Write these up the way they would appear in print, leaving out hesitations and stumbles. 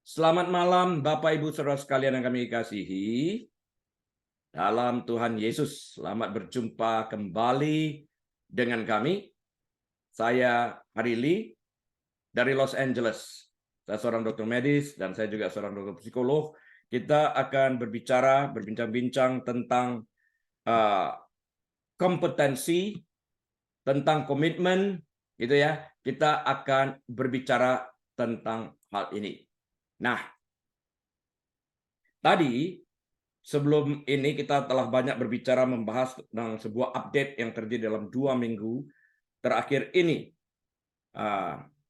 Selamat malam Bapak Ibu Saudara sekalian yang kami kasihi. Dalam Tuhan Yesus, selamat berjumpa kembali dengan kami. Saya Harili dari Los Angeles. Saya seorang dokter medis dan saya juga seorang dokter psikolog. Kita akan berbincang-bincang tentang kompetensi, tentang komitmen, gitu ya. Kita akan berbicara tentang hal ini. Nah, tadi sebelum ini kita telah banyak berbicara membahas tentang sebuah update yang terjadi dalam 2 minggu terakhir ini.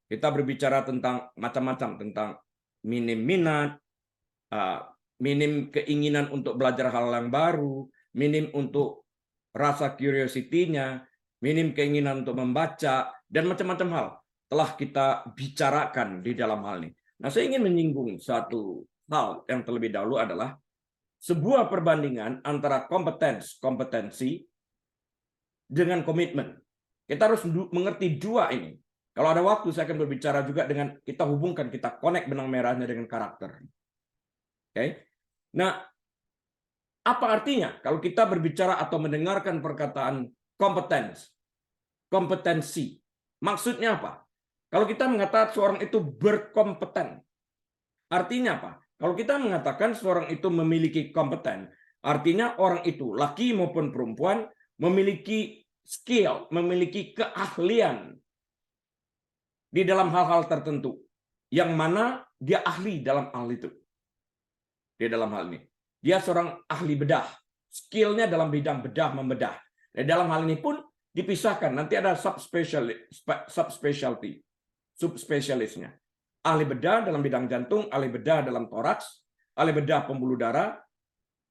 Kita berbicara tentang macam-macam, tentang minim minat, minim keinginan untuk belajar hal yang baru, minim untuk rasa curiosity-nya, minim keinginan untuk membaca, dan macam-macam hal telah kita bicarakan di dalam hal ini. Nah, saya ingin menyinggung satu hal yang terlebih dahulu adalah sebuah perbandingan antara kompetensi dengan komitmen. Kita harus mengerti dua ini. Kalau ada waktu saya akan berbicara juga dengan kita hubungkan, kita connect benang merahnya dengan karakter. Oke. Nah, apa artinya kalau kita berbicara atau mendengarkan perkataan kompetensi? Maksudnya apa? Kalau kita mengatakan seorang itu berkompeten, artinya apa? Kalau kita mengatakan seorang itu memiliki kompeten, artinya orang itu, laki maupun perempuan, memiliki skill, memiliki keahlian di dalam hal-hal tertentu, yang mana dia ahli dalam hal itu. Di dalam hal ini, dia seorang ahli bedah, skillnya dalam bidang bedah membedah. Di dalam hal ini pun dipisahkan, nanti ada subspesialisnya. Ahli bedah dalam bidang jantung, ahli bedah dalam toraks, ahli bedah pembuluh darah,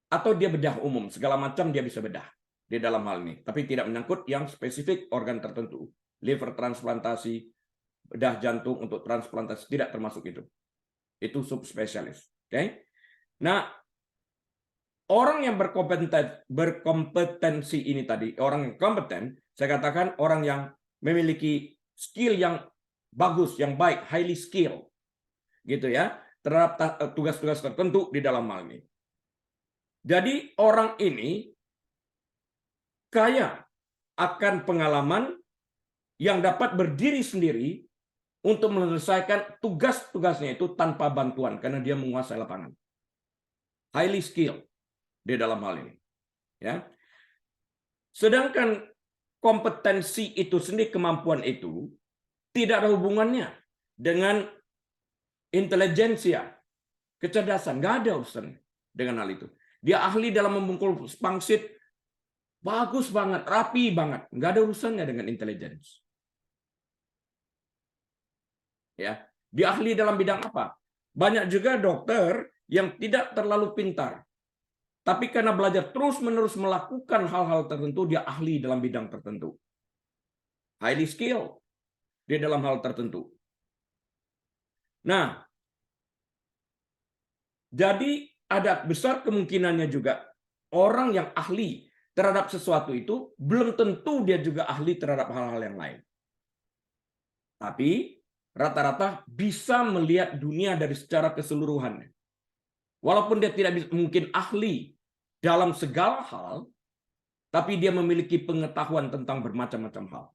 atau dia bedah umum, segala macam dia bisa bedah di dalam hal ini. Tapi tidak menyangkut yang spesifik organ tertentu. Liver transplantasi, bedah jantung untuk transplantasi, tidak termasuk itu. Itu subspesialis. Oke? Nah, orang yang berkompetensi ini tadi, orang yang kompeten, saya katakan orang yang memiliki skill yang bagus, yang baik, highly skill, gitu ya, terhadap tugas-tugas tertentu di dalam hal ini. Jadi orang ini kaya akan pengalaman yang dapat berdiri sendiri untuk menyelesaikan tugas-tugasnya itu tanpa bantuan, karena dia menguasai lapangan. Highly skill di dalam hal ini. Ya. Sedangkan kompetensi itu sendiri, kemampuan itu, tidak ada hubungannya dengan intelijensia, kecerdasan. Nggak ada urusan dengan hal itu. Dia ahli dalam membungkul pangsit, bagus banget, rapi banget. Nggak ada urusannya dengan intelligence. Ya, dia ahli dalam bidang apa? Banyak juga dokter yang tidak terlalu pintar. Tapi karena belajar terus-menerus melakukan hal-hal tertentu, dia ahli dalam bidang tertentu. Highly skill di dalam hal tertentu. Nah, jadi ada besar kemungkinannya juga orang yang ahli terhadap sesuatu itu belum tentu dia juga ahli terhadap hal-hal yang lain. Tapi rata-rata bisa melihat dunia dari secara keseluruhan. Walaupun dia tidak bisa, mungkin ahli dalam segala hal, tapi dia memiliki pengetahuan tentang bermacam-macam hal.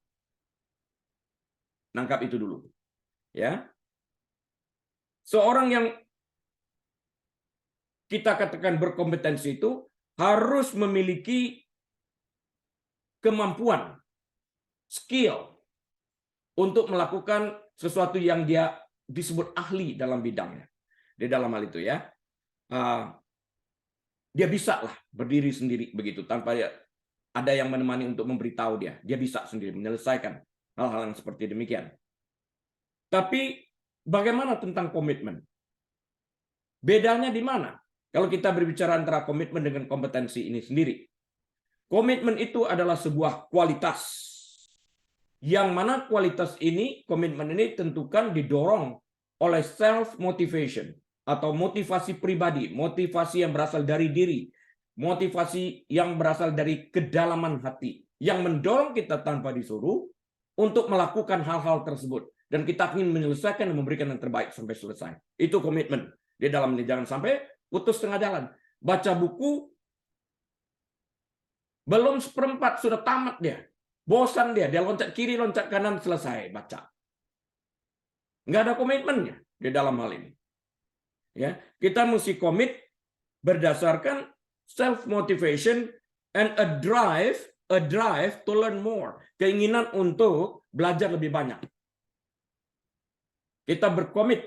Nangkap itu dulu. Ya. Seorang yang kita katakan berkompetensi itu harus memiliki kemampuan, skill untuk melakukan sesuatu yang dia disebut ahli dalam bidangnya. Di dalam hal itu ya, dia bisa lah berdiri sendiri begitu tanpa ada yang menemani untuk memberitahu dia. Dia bisa sendiri menyelesaikan hal-hal yang seperti demikian. Tapi bagaimana tentang komitmen? Bedanya di mana? Kalau kita berbicara antara komitmen dengan kompetensi ini sendiri. Komitmen itu adalah sebuah kualitas. Yang mana kualitas ini, komitmen ini tentukan didorong oleh self-motivation atau motivasi pribadi, motivasi yang berasal dari diri, motivasi yang berasal dari kedalaman hati, yang mendorong kita tanpa disuruh untuk melakukan hal-hal tersebut. Dan kita ingin menyelesaikan dan memberikan yang terbaik sampai selesai. Itu komitmen. di dalam ini. Jangan sampai putus tengah jalan. Baca buku, belum seperempat sudah tamat dia. Bosan dia loncat kiri, loncat kanan, selesai baca. Nggak ada komitmennya di dalam hal ini. Ya, kita mesti komit berdasarkan self motivation and a drive to learn more. Keinginan untuk belajar lebih banyak. Kita berkomit,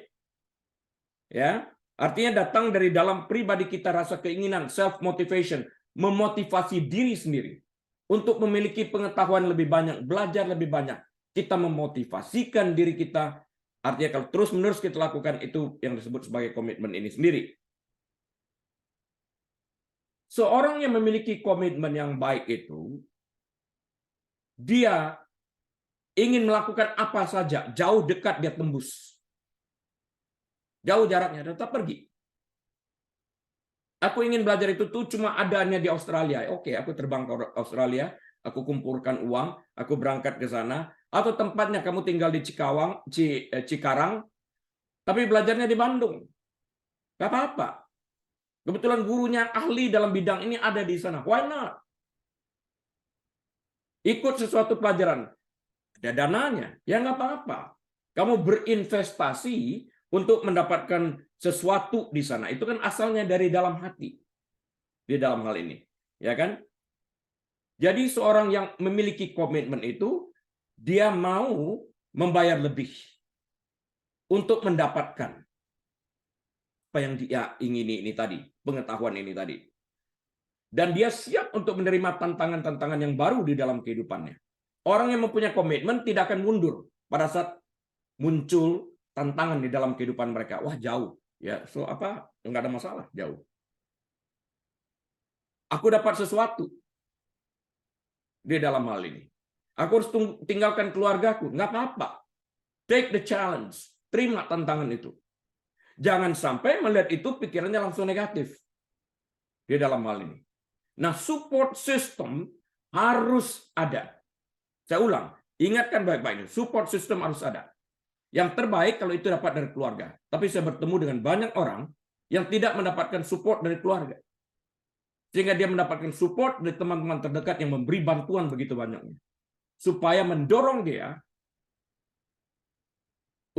ya, artinya datang dari dalam pribadi kita rasa keinginan, self motivation, memotivasi diri sendiri untuk memiliki pengetahuan lebih banyak, belajar lebih banyak. Kita memotivasikan diri kita. Artinya kalau terus-menerus kita lakukan itu yang disebut sebagai komitmen ini sendiri. Seorang yang memiliki komitmen yang baik itu, dia ingin melakukan apa saja, jauh dekat dia tembus. Jauh jaraknya, tetap pergi. Aku ingin belajar itu tuh cuma adanya di Australia. Oke, aku terbang ke Australia, aku kumpulkan uang, aku berangkat ke sana. Atau tempatnya kamu tinggal di Cikarang, tapi belajarnya di Bandung. Gak apa-apa. Kebetulan gurunya ahli dalam bidang ini ada di sana. Why not? Ikut sesuatu pelajaran. Ada dananya. Ya nggak apa-apa. Kamu berinvestasi untuk mendapatkan sesuatu di sana. Itu kan asalnya dari dalam hati. Di dalam hal ini. Ya kan? Jadi seorang yang memiliki komitmen itu, dia mau membayar lebih untuk mendapatkan apa yang dia ingini ini tadi, pengetahuan ini tadi. Dan dia siap untuk menerima tantangan-tantangan yang baru di dalam kehidupannya. Orang yang mempunyai komitmen tidak akan mundur pada saat muncul tantangan di dalam kehidupan mereka. Wah, jauh. Ya, so apa? Enggak ada masalah, jauh. Aku dapat sesuatu di dalam hal ini. Aku harus tinggalkan keluargaku. Enggak apa-apa. Take the challenge. Terima tantangan itu. Jangan sampai melihat itu pikirannya langsung negatif di dalam hal ini. Nah, support system harus ada. Saya ulang, ingatkan baik-baik, support system harus ada. Yang terbaik kalau itu dapat dari keluarga. Tapi saya bertemu dengan banyak orang yang tidak mendapatkan support dari keluarga. Sehingga dia mendapatkan support dari teman-teman terdekat yang memberi bantuan begitu banyaknya. Supaya mendorong dia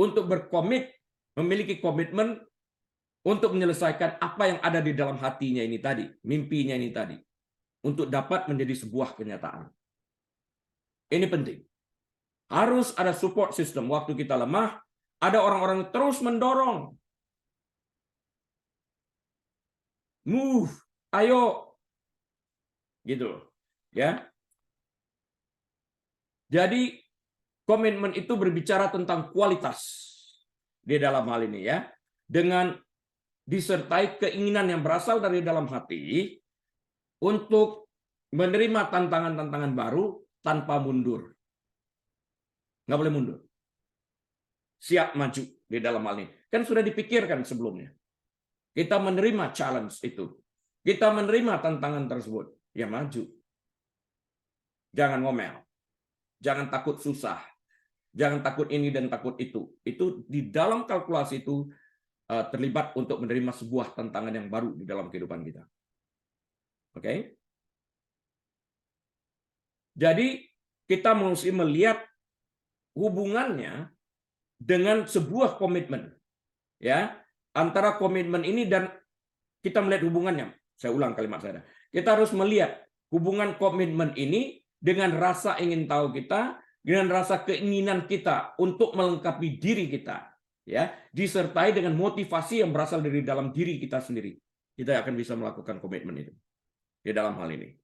untuk berkomit, memiliki komitmen untuk menyelesaikan apa yang ada di dalam hatinya ini tadi, mimpinya ini tadi, untuk dapat menjadi sebuah kenyataan. Ini penting. Harus ada support system. Waktu kita lemah, ada orang-orang yang terus mendorong. Move, ayo. Gitu. Ya. Jadi komitmen itu berbicara tentang kualitas di dalam hal ini ya. Dengan disertai keinginan yang berasal dari dalam hati untuk menerima tantangan-tantangan baru tanpa mundur. Nggak boleh mundur. Siap maju di dalam hal ini. Kan sudah dipikirkan sebelumnya. Kita menerima challenge itu. Kita menerima tantangan tersebut. Ya maju. Jangan ngomel. Jangan takut susah. Jangan takut ini dan takut itu. Itu di dalam kalkulasi itu terlibat untuk menerima sebuah tantangan yang baru di dalam kehidupan kita. Oke? Jadi kita mesti melihat hubungannya dengan sebuah komitmen. Ya, antara komitmen ini dan kita melihat hubungannya. Saya ulang kalimat saya. Kita harus melihat hubungan komitmen ini dengan rasa ingin tahu kita, dengan rasa keinginan kita untuk melengkapi diri kita, ya, disertai dengan motivasi yang berasal dari dalam diri kita sendiri. Kita akan bisa melakukan komitmen itu di dalam hal ini.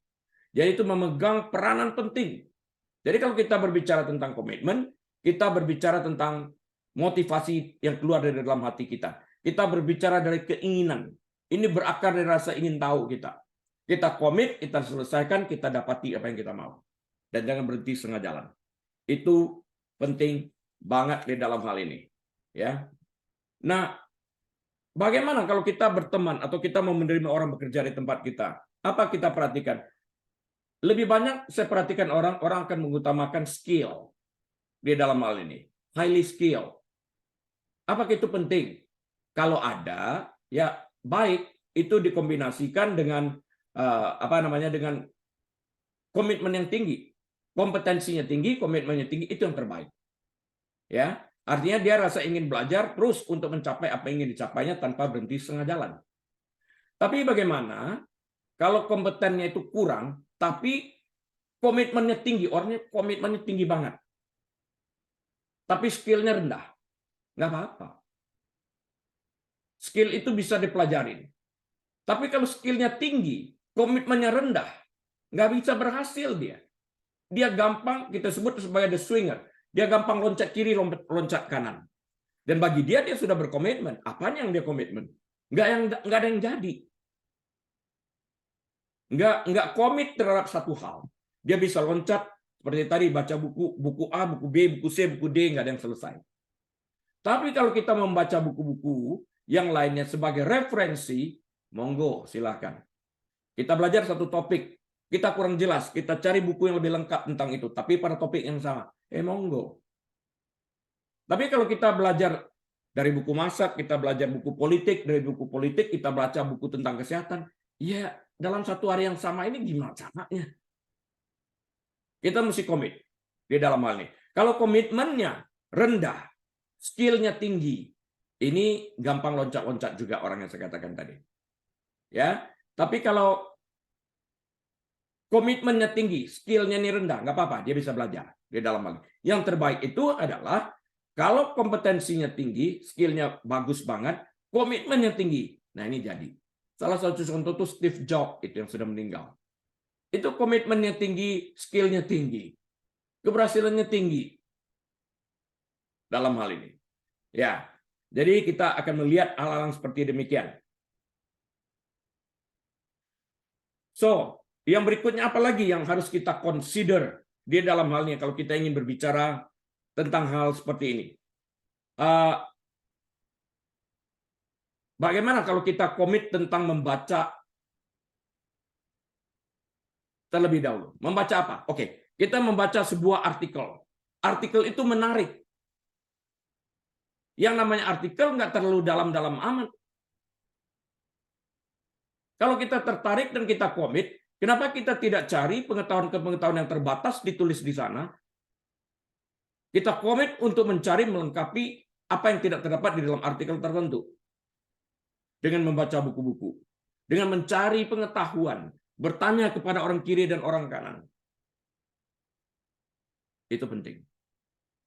Jadi itu memegang peranan penting. Jadi kalau kita berbicara tentang komitmen, kita berbicara tentang motivasi yang keluar dari dalam hati kita. Kita berbicara dari keinginan. Ini berakar dari rasa ingin tahu kita. Kita komit, kita selesaikan, kita dapati apa yang kita mau. Dan jangan berhenti setengah jalan. Itu penting banget di dalam hal ini. Ya. Nah, bagaimana kalau kita berteman atau kita mau menerima orang bekerja di tempat kita? Apa kita perhatikan? Lebih banyak saya perhatikan orang akan mengutamakan skill di dalam hal ini. Highly skill. Apakah itu penting? Kalau ada, Ya, baik itu dikombinasikan dengan dengan komitmen yang tinggi, kompetensinya tinggi, komitmennya tinggi, itu yang terbaik. Ya, artinya dia rasa ingin belajar terus untuk mencapai apa yang ingin dicapainya tanpa berhenti setengah jalan. Tapi bagaimana kalau kompetennya itu kurang, tapi komitmennya tinggi, orangnya komitmennya tinggi banget, tapi skillnya rendah? Nggak apa-apa. Skill itu bisa dipelajarin. Tapi kalau skillnya tinggi, komitmennya rendah, nggak bisa berhasil dia. Dia gampang, kita sebut sebagai the swinger. Dia gampang loncat kiri, loncat kanan. Dan bagi dia sudah berkomitmen. Apanya yang dia komitmen? Nggak ada yang jadi. Nggak komit terhadap satu hal. Dia bisa loncat seperti tadi, baca buku A, buku B, buku C, buku D, nggak ada yang selesai. Tapi kalau kita membaca buku-buku yang lainnya sebagai referensi, monggo silakan. Kita belajar satu topik, kita kurang jelas, kita cari buku yang lebih lengkap tentang itu, tapi pada topik yang sama, monggo. Tapi kalau kita belajar dari buku masak, kita belajar buku politik, dari buku politik kita baca buku tentang kesehatan, ya dalam satu hari yang sama ini gimana caranya? Kita mesti komit di dalam hal ini. Kalau komitmennya rendah, skillnya tinggi, ini gampang loncat-loncat juga orang yang saya katakan tadi. Ya, tapi kalau komitmennya tinggi, skillnya ini rendah, nggak apa-apa, dia bisa belajar di dalam hal ini. Yang terbaik itu adalah kalau kompetensinya tinggi, skillnya bagus banget, komitmennya tinggi. Nah ini jadi. Salah satu contoh itu Steve Jobs itu yang sudah meninggal. Itu komitmennya tinggi, skillnya tinggi, keberhasilannya tinggi dalam hal ini. Ya, jadi kita akan melihat hal-hal seperti demikian. So, yang berikutnya apa lagi yang harus kita consider di dalam hal ini kalau kita ingin berbicara tentang hal seperti ini? Bagaimana kalau kita komit tentang membaca terlebih dahulu? Membaca apa? Oke, kita membaca sebuah artikel. Artikel itu menarik. Yang namanya artikel nggak terlalu dalam-dalam amat. Kalau kita tertarik dan kita komit, kenapa kita tidak cari pengetahuan-pengetahuan yang terbatas ditulis di sana? Kita komit untuk mencari melengkapi apa yang tidak terdapat di dalam artikel tertentu. Dengan membaca buku-buku. Dengan mencari pengetahuan. Bertanya kepada orang kiri dan orang kanan. Itu penting.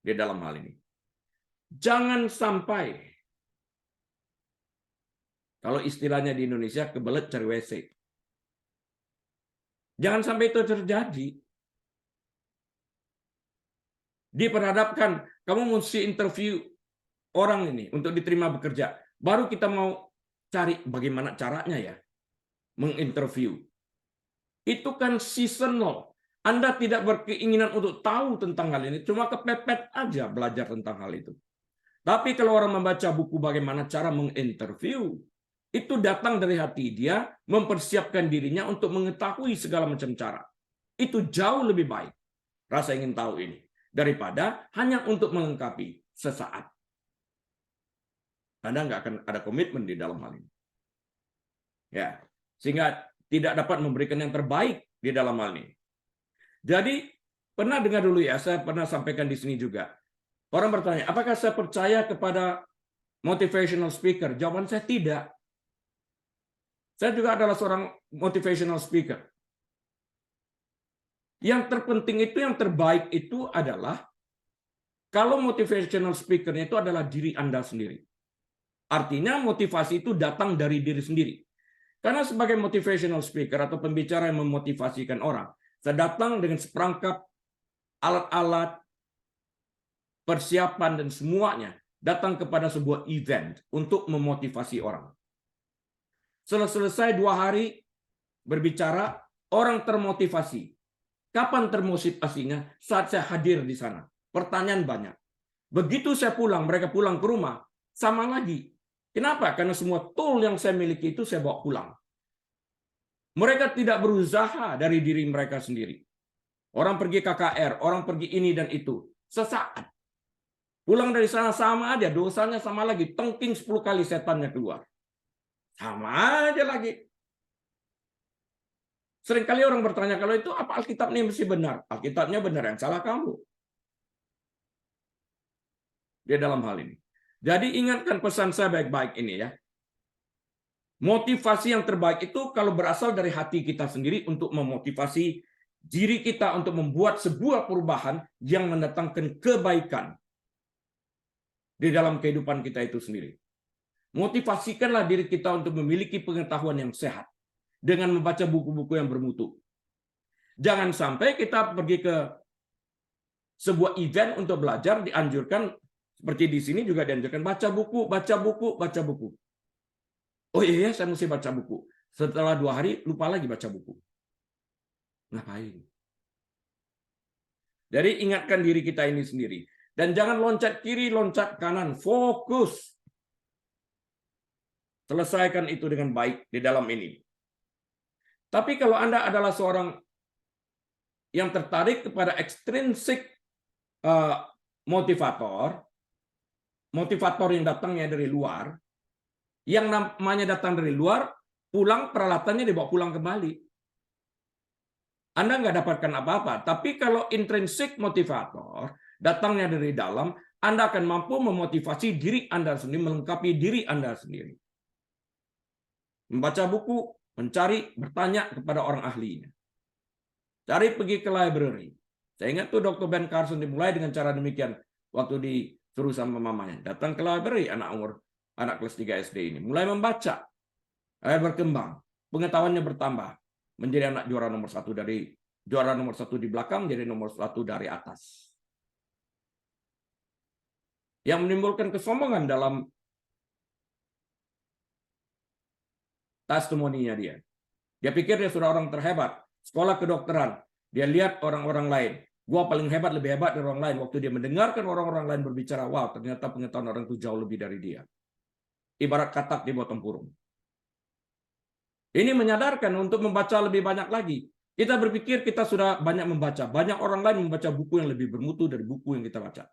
Di dalam hal ini. Jangan sampai, kalau istilahnya di Indonesia, kebelet cari WC. Jangan sampai itu terjadi. Diperhadapkan, kamu mesti interview orang ini untuk diterima bekerja. Baru kita mau cari bagaimana caranya ya menginterview. Itu kan seasonal. Anda tidak berkeinginan untuk tahu tentang hal ini, cuma kepepet aja belajar tentang hal itu. Tapi kalau orang membaca buku bagaimana cara menginterview, itu datang dari hati dia, mempersiapkan dirinya untuk mengetahui segala macam cara. Itu jauh lebih baik, rasa ingin tahu ini, daripada hanya untuk melengkapi sesaat. Anda nggak akan ada komitmen di dalam hal ini. Ya, sehingga tidak dapat memberikan yang terbaik di dalam hal ini. Jadi, pernah dengar dulu ya, saya pernah sampaikan di sini juga. Orang bertanya, apakah saya percaya kepada motivational speaker? Jawaban saya tidak. Saya juga adalah seorang motivational speaker. Yang terpenting itu, yang terbaik itu adalah kalau motivational speaker-nya itu adalah diri Anda sendiri. Artinya motivasi itu datang dari diri sendiri. Karena sebagai motivational speaker atau pembicara yang memotivasikan orang, saya datang dengan seperangkap alat-alat, persiapan, dan semuanya datang kepada sebuah event untuk memotivasi orang. Selesai 2 hari berbicara, orang termotivasi. Kapan termotivasinya? Saat saya hadir di sana. Pertanyaan banyak. Begitu saya pulang, mereka pulang ke rumah, sama lagi. Kenapa? Karena semua tool yang saya miliki itu saya bawa pulang. Mereka tidak berusaha dari diri mereka sendiri. Orang pergi KKR, orang pergi ini dan itu. Sesaat. Pulang dari sana sama aja, dosanya sama lagi. Tengking 10 kali setannya keluar. Sama aja lagi. Seringkali orang bertanya, kalau itu apa Alkitab ini mesti benar? Alkitabnya benar, yang salah kamu. Dia dalam hal ini. Jadi ingatkan pesan saya baik-baik ini ya. Motivasi yang terbaik itu kalau berasal dari hati kita sendiri untuk memotivasi diri kita untuk membuat sebuah perubahan yang mendatangkan kebaikan di dalam kehidupan kita itu sendiri. Motivasikanlah diri kita untuk memiliki pengetahuan yang sehat dengan membaca buku-buku yang bermutu. Jangan sampai kita pergi ke sebuah event untuk belajar, dianjurkan seperti di sini juga dianjurkan baca buku, baca buku, baca buku. Oh iya, saya mesti baca buku. Setelah 2 hari lupa lagi baca buku. Ngapain? Jadi ingatkan diri kita ini sendiri. Dan jangan loncat kiri, loncat kanan. Fokus. Selesaikan itu dengan baik di dalam ini. Tapi kalau Anda adalah seorang yang tertarik kepada extrinsic motivator yang datangnya dari luar, yang namanya datang dari luar, pulang peralatannya dibawa pulang kembali. Anda nggak dapatkan apa-apa. Tapi kalau intrinsic motivator datangnya dari dalam, Anda akan mampu memotivasi diri Anda sendiri, melengkapi diri Anda sendiri. Membaca buku, mencari, bertanya kepada orang ahlinya. Cari pergi ke library. Saya ingat tuh Dr. Ben Carson dimulai dengan cara demikian waktu disuruh sama mamanya. Datang ke library anak kelas 3 SD ini. Mulai membaca. Berkembang. Pengetahuannya bertambah. Menjadi anak juara nomor 1 di belakang, menjadi nomor 1 dari atas. Yang menimbulkan kesombongan dalam testimoninya dia. Dia pikir dia sudah orang terhebat. Sekolah kedokteran. Dia lihat orang-orang lain. Gua paling hebat, lebih hebat dari orang lain. Waktu dia mendengarkan orang-orang lain berbicara, wow, ternyata pengetahuan orang itu jauh lebih dari dia. Ibarat katak di bawah tempurung. Ini menyadarkan untuk membaca lebih banyak lagi. Kita berpikir kita sudah banyak membaca. Banyak orang lain membaca buku yang lebih bermutu dari buku yang kita baca.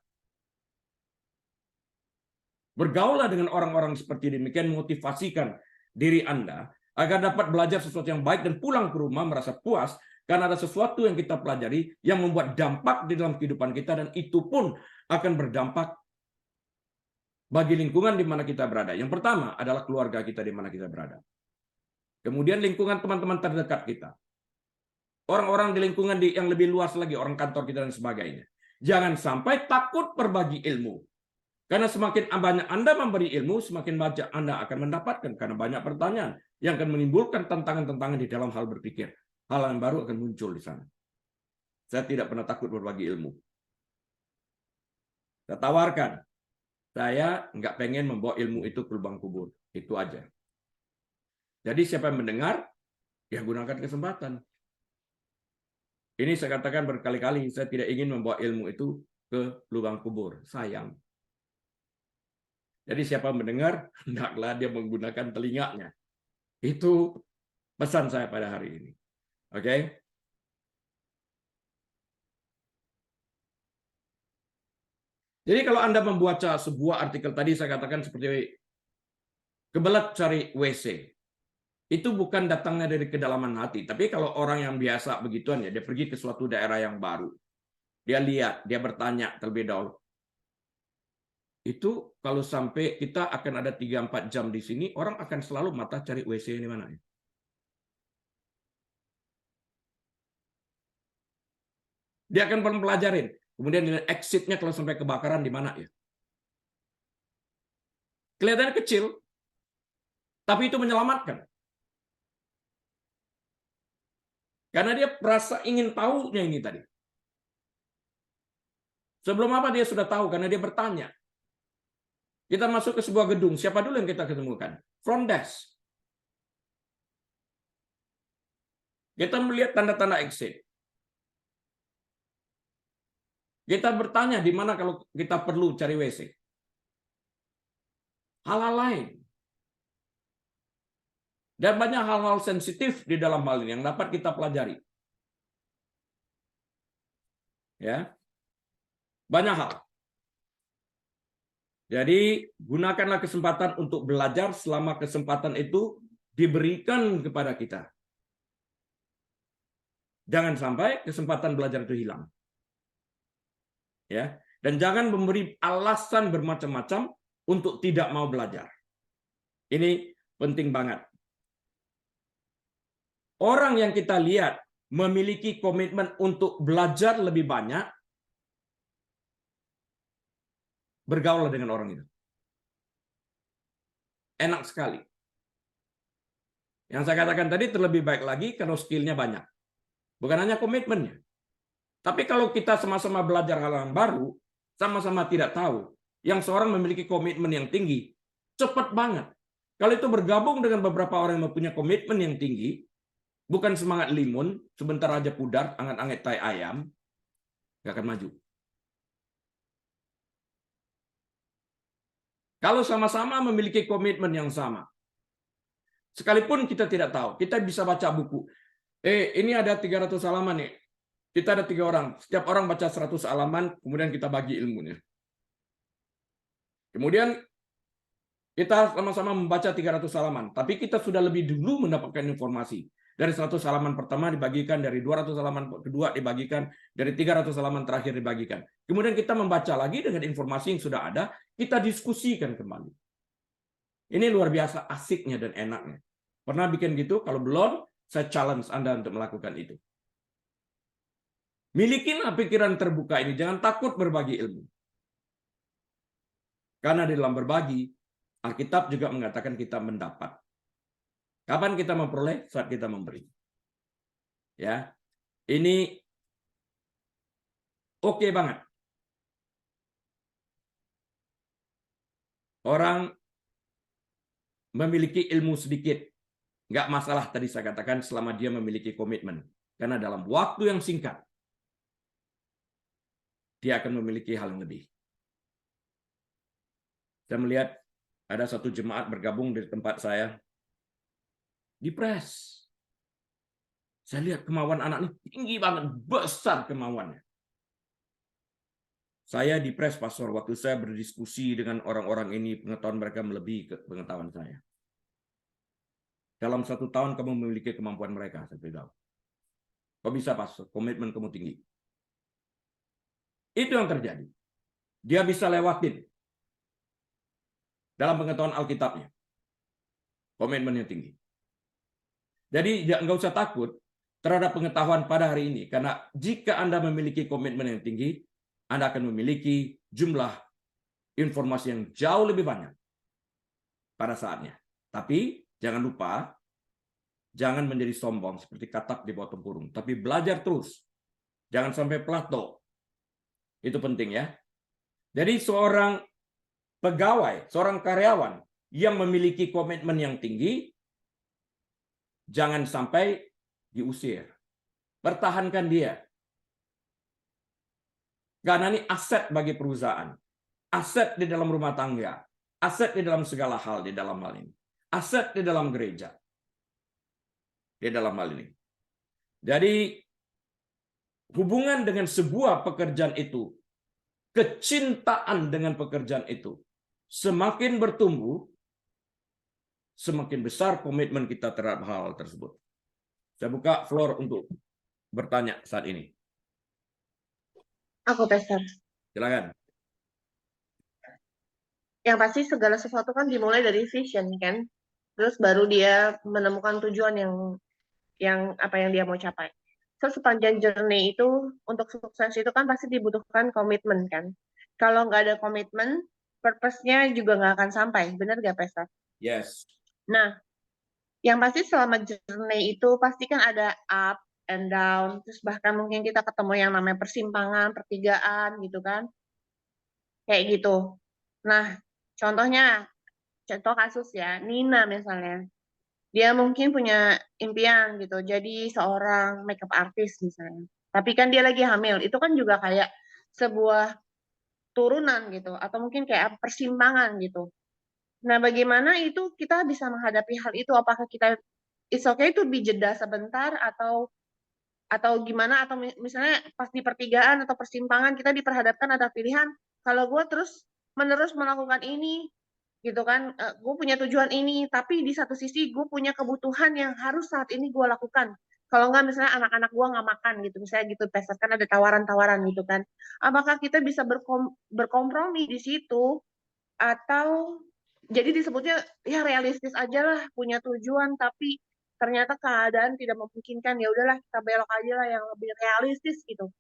Bergaullah dengan orang-orang seperti demikian, motivasikan diri Anda agar dapat belajar sesuatu yang baik dan pulang ke rumah merasa puas karena ada sesuatu yang kita pelajari yang membuat dampak di dalam kehidupan kita, dan itu pun akan berdampak bagi lingkungan di mana kita berada. Yang pertama adalah keluarga kita di mana kita berada. Kemudian lingkungan teman-teman terdekat kita. Orang-orang di lingkungan yang lebih luas lagi, orang kantor kita dan sebagainya. Jangan sampai takut berbagi ilmu. Karena semakin banyak Anda memberi ilmu, semakin banyak Anda akan mendapatkan. Karena banyak pertanyaan yang akan menimbulkan tantangan-tantangan di dalam hal berpikir. Hal yang baru akan muncul di sana. Saya tidak pernah takut berbagi ilmu. Saya tawarkan. Saya nggak pengen membawa ilmu itu ke lubang kubur. Itu aja. Jadi siapa yang mendengar, ya gunakan kesempatan. Ini saya katakan berkali-kali, saya tidak ingin membawa ilmu itu ke lubang kubur. Sayang. Jadi siapa mendengar, hendaklah dia menggunakan telinganya. Itu pesan saya pada hari ini. Oke? Jadi kalau Anda membaca sebuah artikel tadi, saya katakan seperti kebelet cari WC. Itu bukan datangnya dari kedalaman hati. Tapi kalau orang yang biasa begituan ya, dia pergi ke suatu daerah yang baru. Dia lihat, dia bertanya terlebih dahulu. Itu kalau sampai kita akan ada 3-4 jam di sini, orang akan selalu mata cari WC di mana. Dia akan pelajarin. Kemudian exit-nya kalau sampai kebakaran di mana ya. Kelihatannya kecil, tapi itu menyelamatkan. Karena dia merasa ingin tahunya ini tadi. Sebelum apa dia sudah tahu, karena dia bertanya. Kita masuk ke sebuah gedung, siapa dulu yang kita ketemukan? Front desk. Kita melihat tanda-tanda exit. Kita bertanya di mana kalau kita perlu cari WC. Hal-hal lain. Dan banyak hal-hal sensitif di dalam hal ini yang dapat kita pelajari. Ya. Banyak hal. Jadi gunakanlah kesempatan untuk belajar selama kesempatan itu diberikan kepada kita. Jangan sampai kesempatan belajar itu hilang. Ya, dan jangan memberi alasan bermacam-macam untuk tidak mau belajar. Ini penting banget. Orang yang kita lihat memiliki komitmen untuk belajar lebih banyak, bergaul dengan orang itu. Enak sekali. Yang saya katakan tadi terlebih baik lagi kalau skillnya banyak. Bukan hanya komitmennya. Tapi kalau kita sama-sama belajar hal yang baru, sama-sama tidak tahu, yang seorang memiliki komitmen yang tinggi, cepat banget. Kalau itu bergabung dengan beberapa orang yang mempunyai komitmen yang tinggi, bukan semangat limun, sebentar aja pudar, anget-anget tai ayam, nggak akan maju. Kalau sama-sama memiliki komitmen yang sama, sekalipun kita tidak tahu, kita bisa baca buku. Ini ada 300 halaman nih. Kita ada 3 orang. Setiap orang baca 100 halaman, kemudian kita bagi ilmunya. Kemudian kita sama-sama membaca 300 halaman, tapi kita sudah lebih dulu mendapatkan informasi. Dari 100 halaman pertama dibagikan, dari 200 halaman kedua dibagikan, dari 300 halaman terakhir dibagikan. Kemudian kita membaca lagi dengan informasi yang sudah ada, kita diskusikan kembali. Ini luar biasa asiknya dan enaknya. Pernah bikin gitu? Kalau belum, saya challenge Anda untuk melakukan itu. Milikilah pikiran terbuka ini, jangan takut berbagi ilmu. Karena di dalam berbagi, Alkitab juga mengatakan kita mendapat. Kapan kita memperoleh? Saat kita memberi. Ya, ini oke banget. Orang memiliki ilmu sedikit, nggak masalah tadi saya katakan selama dia memiliki komitmen. Karena dalam waktu yang singkat, dia akan memiliki hal yang lebih. Saya melihat ada satu jemaat bergabung di tempat saya, dipres. Saya lihat kemauan anak ini tinggi banget, besar kemauannya. Saya dipres, Pastor, waktu saya berdiskusi dengan orang-orang ini, pengetahuan mereka melebihi pengetahuan saya. Dalam 1 tahun kamu memiliki kemampuan mereka, saya beritahu. Kok bisa, Pastor? Komitmen kamu tinggi. Itu yang terjadi. Dia bisa lewatin dalam pengetahuan Alkitabnya. Komitmennya tinggi. Jadi nggak usah takut terhadap pengetahuan pada hari ini. Karena jika Anda memiliki komitmen yang tinggi, Anda akan memiliki jumlah informasi yang jauh lebih banyak pada saatnya. Tapi jangan lupa, jangan menjadi sombong seperti katak di bawah tempurung. Tapi belajar terus. Jangan sampai plato. Itu penting ya. Jadi seorang pegawai, seorang karyawan yang memiliki komitmen yang tinggi, jangan sampai diusir. Pertahankan dia. Karena ini aset bagi perusahaan. Aset di dalam rumah tangga. Aset di dalam segala hal di dalam hal ini. Aset di dalam gereja. Di dalam hal ini. Jadi hubungan dengan sebuah pekerjaan itu, kecintaan dengan pekerjaan itu, semakin bertumbuh, semakin besar komitmen kita terhadap hal tersebut. Saya buka floor untuk bertanya saat ini. Aku, Pastor. Silakan. Yang pasti segala sesuatu kan dimulai dari vision, kan? Terus baru dia menemukan tujuan yang apa yang dia mau capai. So, sepanjang journey itu, untuk sukses itu kan pasti dibutuhkan komitmen, kan? Kalau nggak ada komitmen, purpose-nya juga nggak akan sampai. Benar nggak, Pastor? Yes. Nah, yang pasti selama journey itu pasti kan ada up and down, terus bahkan mungkin kita ketemu yang namanya persimpangan, pertigaan, gitu kan? Kayak gitu. Nah, contoh kasus ya, Nina misalnya. Dia mungkin punya impian gitu, jadi seorang makeup artist misalnya. Tapi kan dia lagi hamil, itu kan juga kayak sebuah turunan gitu, atau mungkin kayak persimpangan gitu. Nah, bagaimana itu kita bisa menghadapi hal itu? Apakah kita it's okay to be jeda sebentar atau gimana? Atau misalnya pas di pertigaan atau persimpangan kita diperhadapkan ada pilihan, kalau gue terus menerus melakukan ini, gitu kan. Gue punya tujuan ini, tapi di satu sisi gue punya kebutuhan yang harus saat ini gue lakukan. Kalau nggak misalnya anak-anak gue nggak makan gitu, misalnya gitu, Pastor, kan ada tawaran-tawaran gitu kan. Apakah kita bisa berkompromi di situ, atau jadi disebutnya ya realistis aja lah, punya tujuan tapi ternyata keadaan tidak memungkinkan, ya udahlah kita belok aja lah yang lebih realistis gitu.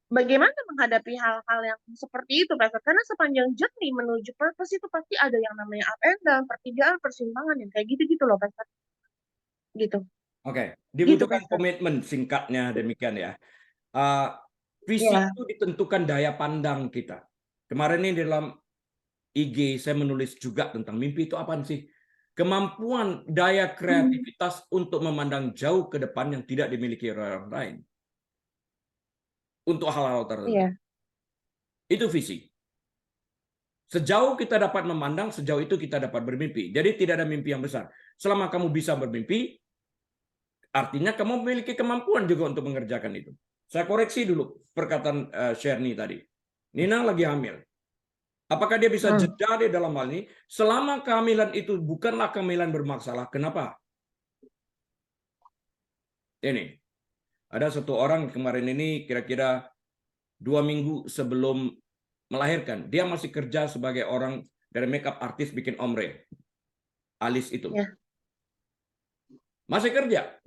Bagaimana menghadapi hal-hal yang seperti itu, Pastor? Karena sepanjang journey menuju purpose itu pasti ada yang namanya up and down, pertigaan, persimpangan, yang kayak gitu-gitu loh, Pastor. Gitu. Oke, Gitu, dibutuhkan Pastor. komitmen, singkatnya demikian ya. Uh, Visi Iya. itu ditentukan daya pandang kita. Kemarin ini dalam IG saya menulis juga tentang mimpi itu apa sih? Kemampuan daya kreativitas untuk memandang jauh ke depan yang tidak dimiliki orang lain. Untuk hal-hal tertentu. Iya. Itu visi. Sejauh kita dapat memandang, sejauh itu kita dapat bermimpi. Jadi tidak ada mimpi yang besar. Selama kamu bisa bermimpi, artinya kamu memiliki kemampuan juga untuk mengerjakan itu. Saya koreksi dulu perkataan Sherni tadi. Nina lagi hamil. Apakah dia bisa jeda di dalam hal ini? Selama kehamilan itu bukanlah kehamilan bermasalah. Kenapa? Ini. Ada satu orang kemarin ini kira-kira 2 minggu sebelum melahirkan. Dia masih kerja sebagai orang dari makeup artis bikin ombre. Alis itu. Iya. Masih kerja.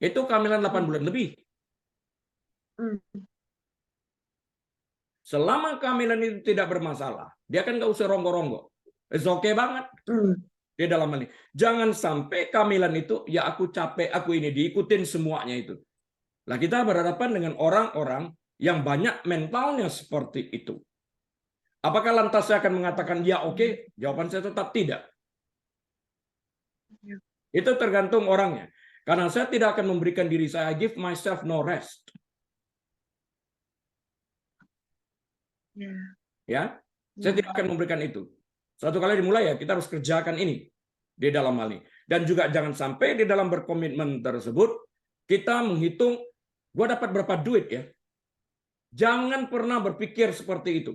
Itu kehamilan 8 bulan lebih. Selama kehamilan itu tidak bermasalah, dia kan nggak usah ronggo-ronggo. It's okay banget. Di dalam hal ini. Jangan sampai kehamilan itu, ya aku capek, aku ini, diikutin semuanya itu. Nah, kita berhadapan dengan orang-orang yang banyak mentalnya seperti itu. Apakah lantas saya akan mengatakan, ya oke? Jawaban saya tetap tidak. Itu tergantung orangnya. Karena saya tidak akan memberikan diri saya, I give myself no rest. Ya, saya tidak akan memberikan itu. Satu kali dimulai ya, kita harus kerjakan ini di dalam hal ini. Dan juga jangan sampai di dalam berkomitmen tersebut, kita menghitung, gue dapat berapa duit ya. Jangan pernah berpikir seperti itu.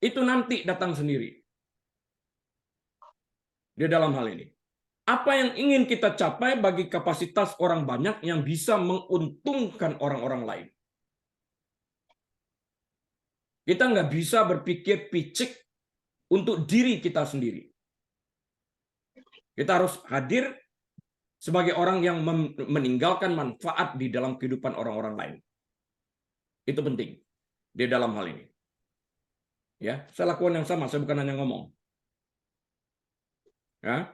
Itu nanti datang sendiri. Di dalam hal ini. Apa yang ingin kita capai bagi kapasitas orang banyak yang bisa menguntungkan orang-orang lain. Kita nggak bisa berpikir picik untuk diri kita sendiri. Kita harus hadir sebagai orang yang meninggalkan manfaat di dalam kehidupan orang-orang lain. Itu penting di dalam hal ini. Ya, saya lakukan yang sama, saya bukan hanya ngomong. Ya,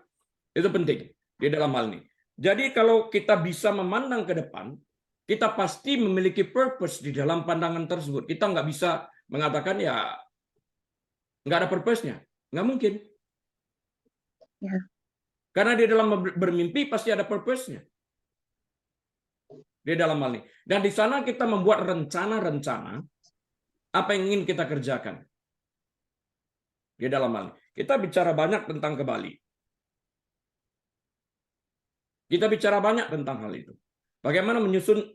itu penting di dalam hal ini. Jadi kalau kita bisa memandang ke depan, kita pasti memiliki purpose di dalam pandangan tersebut. Kita nggak bisa mengatakan ya nggak ada purpose-nya. Nggak mungkin. Ya. Karena di dalam bermimpi pasti ada purpose-nya. Di dalam hal ini. Dan di sana kita membuat rencana-rencana apa yang ingin kita kerjakan. Di dalam hal ini. Kita bicara banyak tentang ke Bali. Kita bicara banyak tentang hal itu. Bagaimana menyusun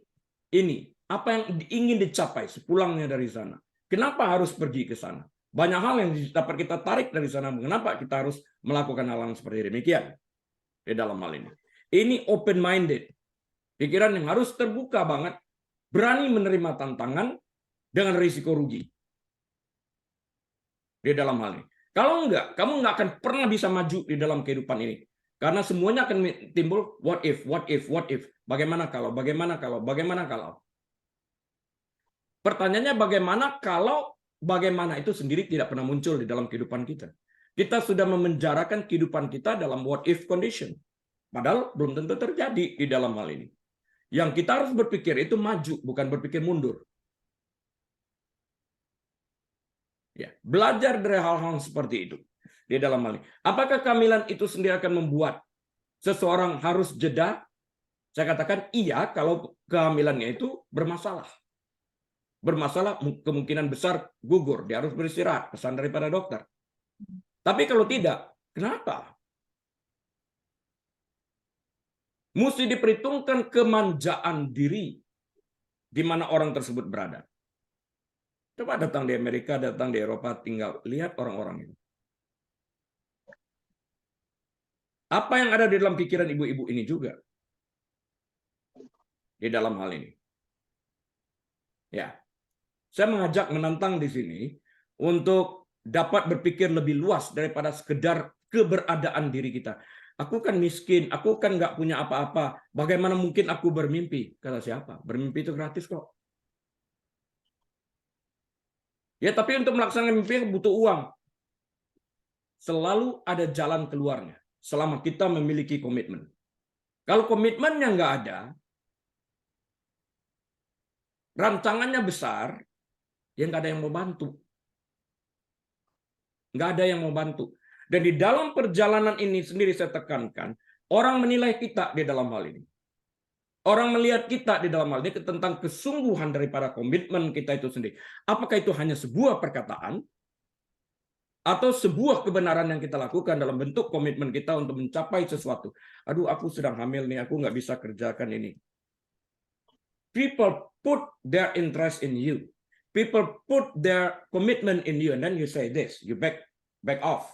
ini. Apa yang ingin dicapai sepulangnya dari sana. Kenapa harus pergi ke sana? Banyak hal yang dapat kita tarik dari sana. Kenapa kita harus melakukan hal yang seperti demikian. Di dalam hal ini. Ini open-minded. Pikiran yang harus terbuka banget. Berani menerima tantangan dengan risiko rugi. Di dalam hal ini. Kalau enggak, kamu enggak akan pernah bisa maju di dalam kehidupan ini. Karena semuanya akan timbul what if, what if, what if. Bagaimana kalau, bagaimana kalau, bagaimana kalau. Pertanyaannya bagaimana itu sendiri tidak pernah muncul di dalam kehidupan kita. Kita sudah memenjarakan kehidupan kita dalam what if condition. Padahal belum tentu terjadi di dalam hal ini. Yang kita harus berpikir itu maju, bukan berpikir mundur. Ya, belajar dari hal-hal seperti itu di dalam hal ini. Apakah kehamilan itu sendiri akan membuat seseorang harus jeda? Saya katakan iya kalau kehamilannya itu bermasalah. Bermasalah kemungkinan besar gugur, dia harus beristirahat, pesan daripada dokter. Tapi kalau tidak, kenapa? Mesti diperhitungkan kemanjaan diri di mana orang tersebut berada. Coba datang di Amerika, datang di Eropa, tinggal lihat orang-orang itu. Apa yang ada di dalam pikiran ibu-ibu ini juga di dalam hal ini. Ya, saya mengajak menantang di sini untuk dapat berpikir lebih luas daripada sekedar keberadaan diri kita. Aku kan miskin, aku kan nggak punya apa-apa. Bagaimana mungkin aku bermimpi? Kata siapa? Bermimpi itu gratis kok. Ya, tapi untuk melaksanakan mimpi butuh uang. Selalu ada jalan keluarnya selama kita memiliki komitmen. Kalau komitmennya nggak ada, rancangannya besar, ya nggak ada yang mau bantu. Nggak ada yang mau bantu. Dan di dalam perjalanan ini sendiri saya tekankan, orang menilai kita di dalam hal ini. Orang melihat kita di dalam hal ini tentang kesungguhan daripada komitmen kita itu sendiri. Apakah itu hanya sebuah perkataan, atau sebuah kebenaran yang kita lakukan dalam bentuk komitmen kita untuk mencapai sesuatu. Aduh, aku sedang hamil nih, aku nggak bisa kerjakan ini. People put their interest in you. People put their commitment in you, and then you say this, you back off.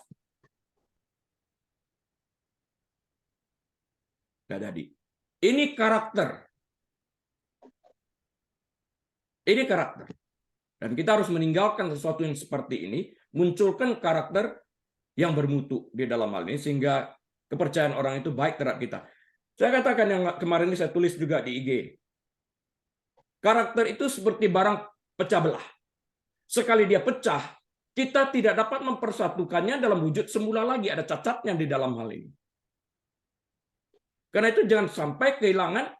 Nggak jadi. Ini karakter. Ini karakter. Dan kita harus meninggalkan sesuatu yang seperti ini, munculkan karakter yang bermutu di dalam hal ini, sehingga kepercayaan orang itu baik terhadap kita. Saya katakan yang kemarin ini saya tulis juga di IG. Karakter itu seperti barang pecah belah. Sekali dia pecah, kita tidak dapat mempersatukannya dalam wujud semula lagi. Ada cacatnya di dalam hal ini. Karena itu jangan sampai kehilangan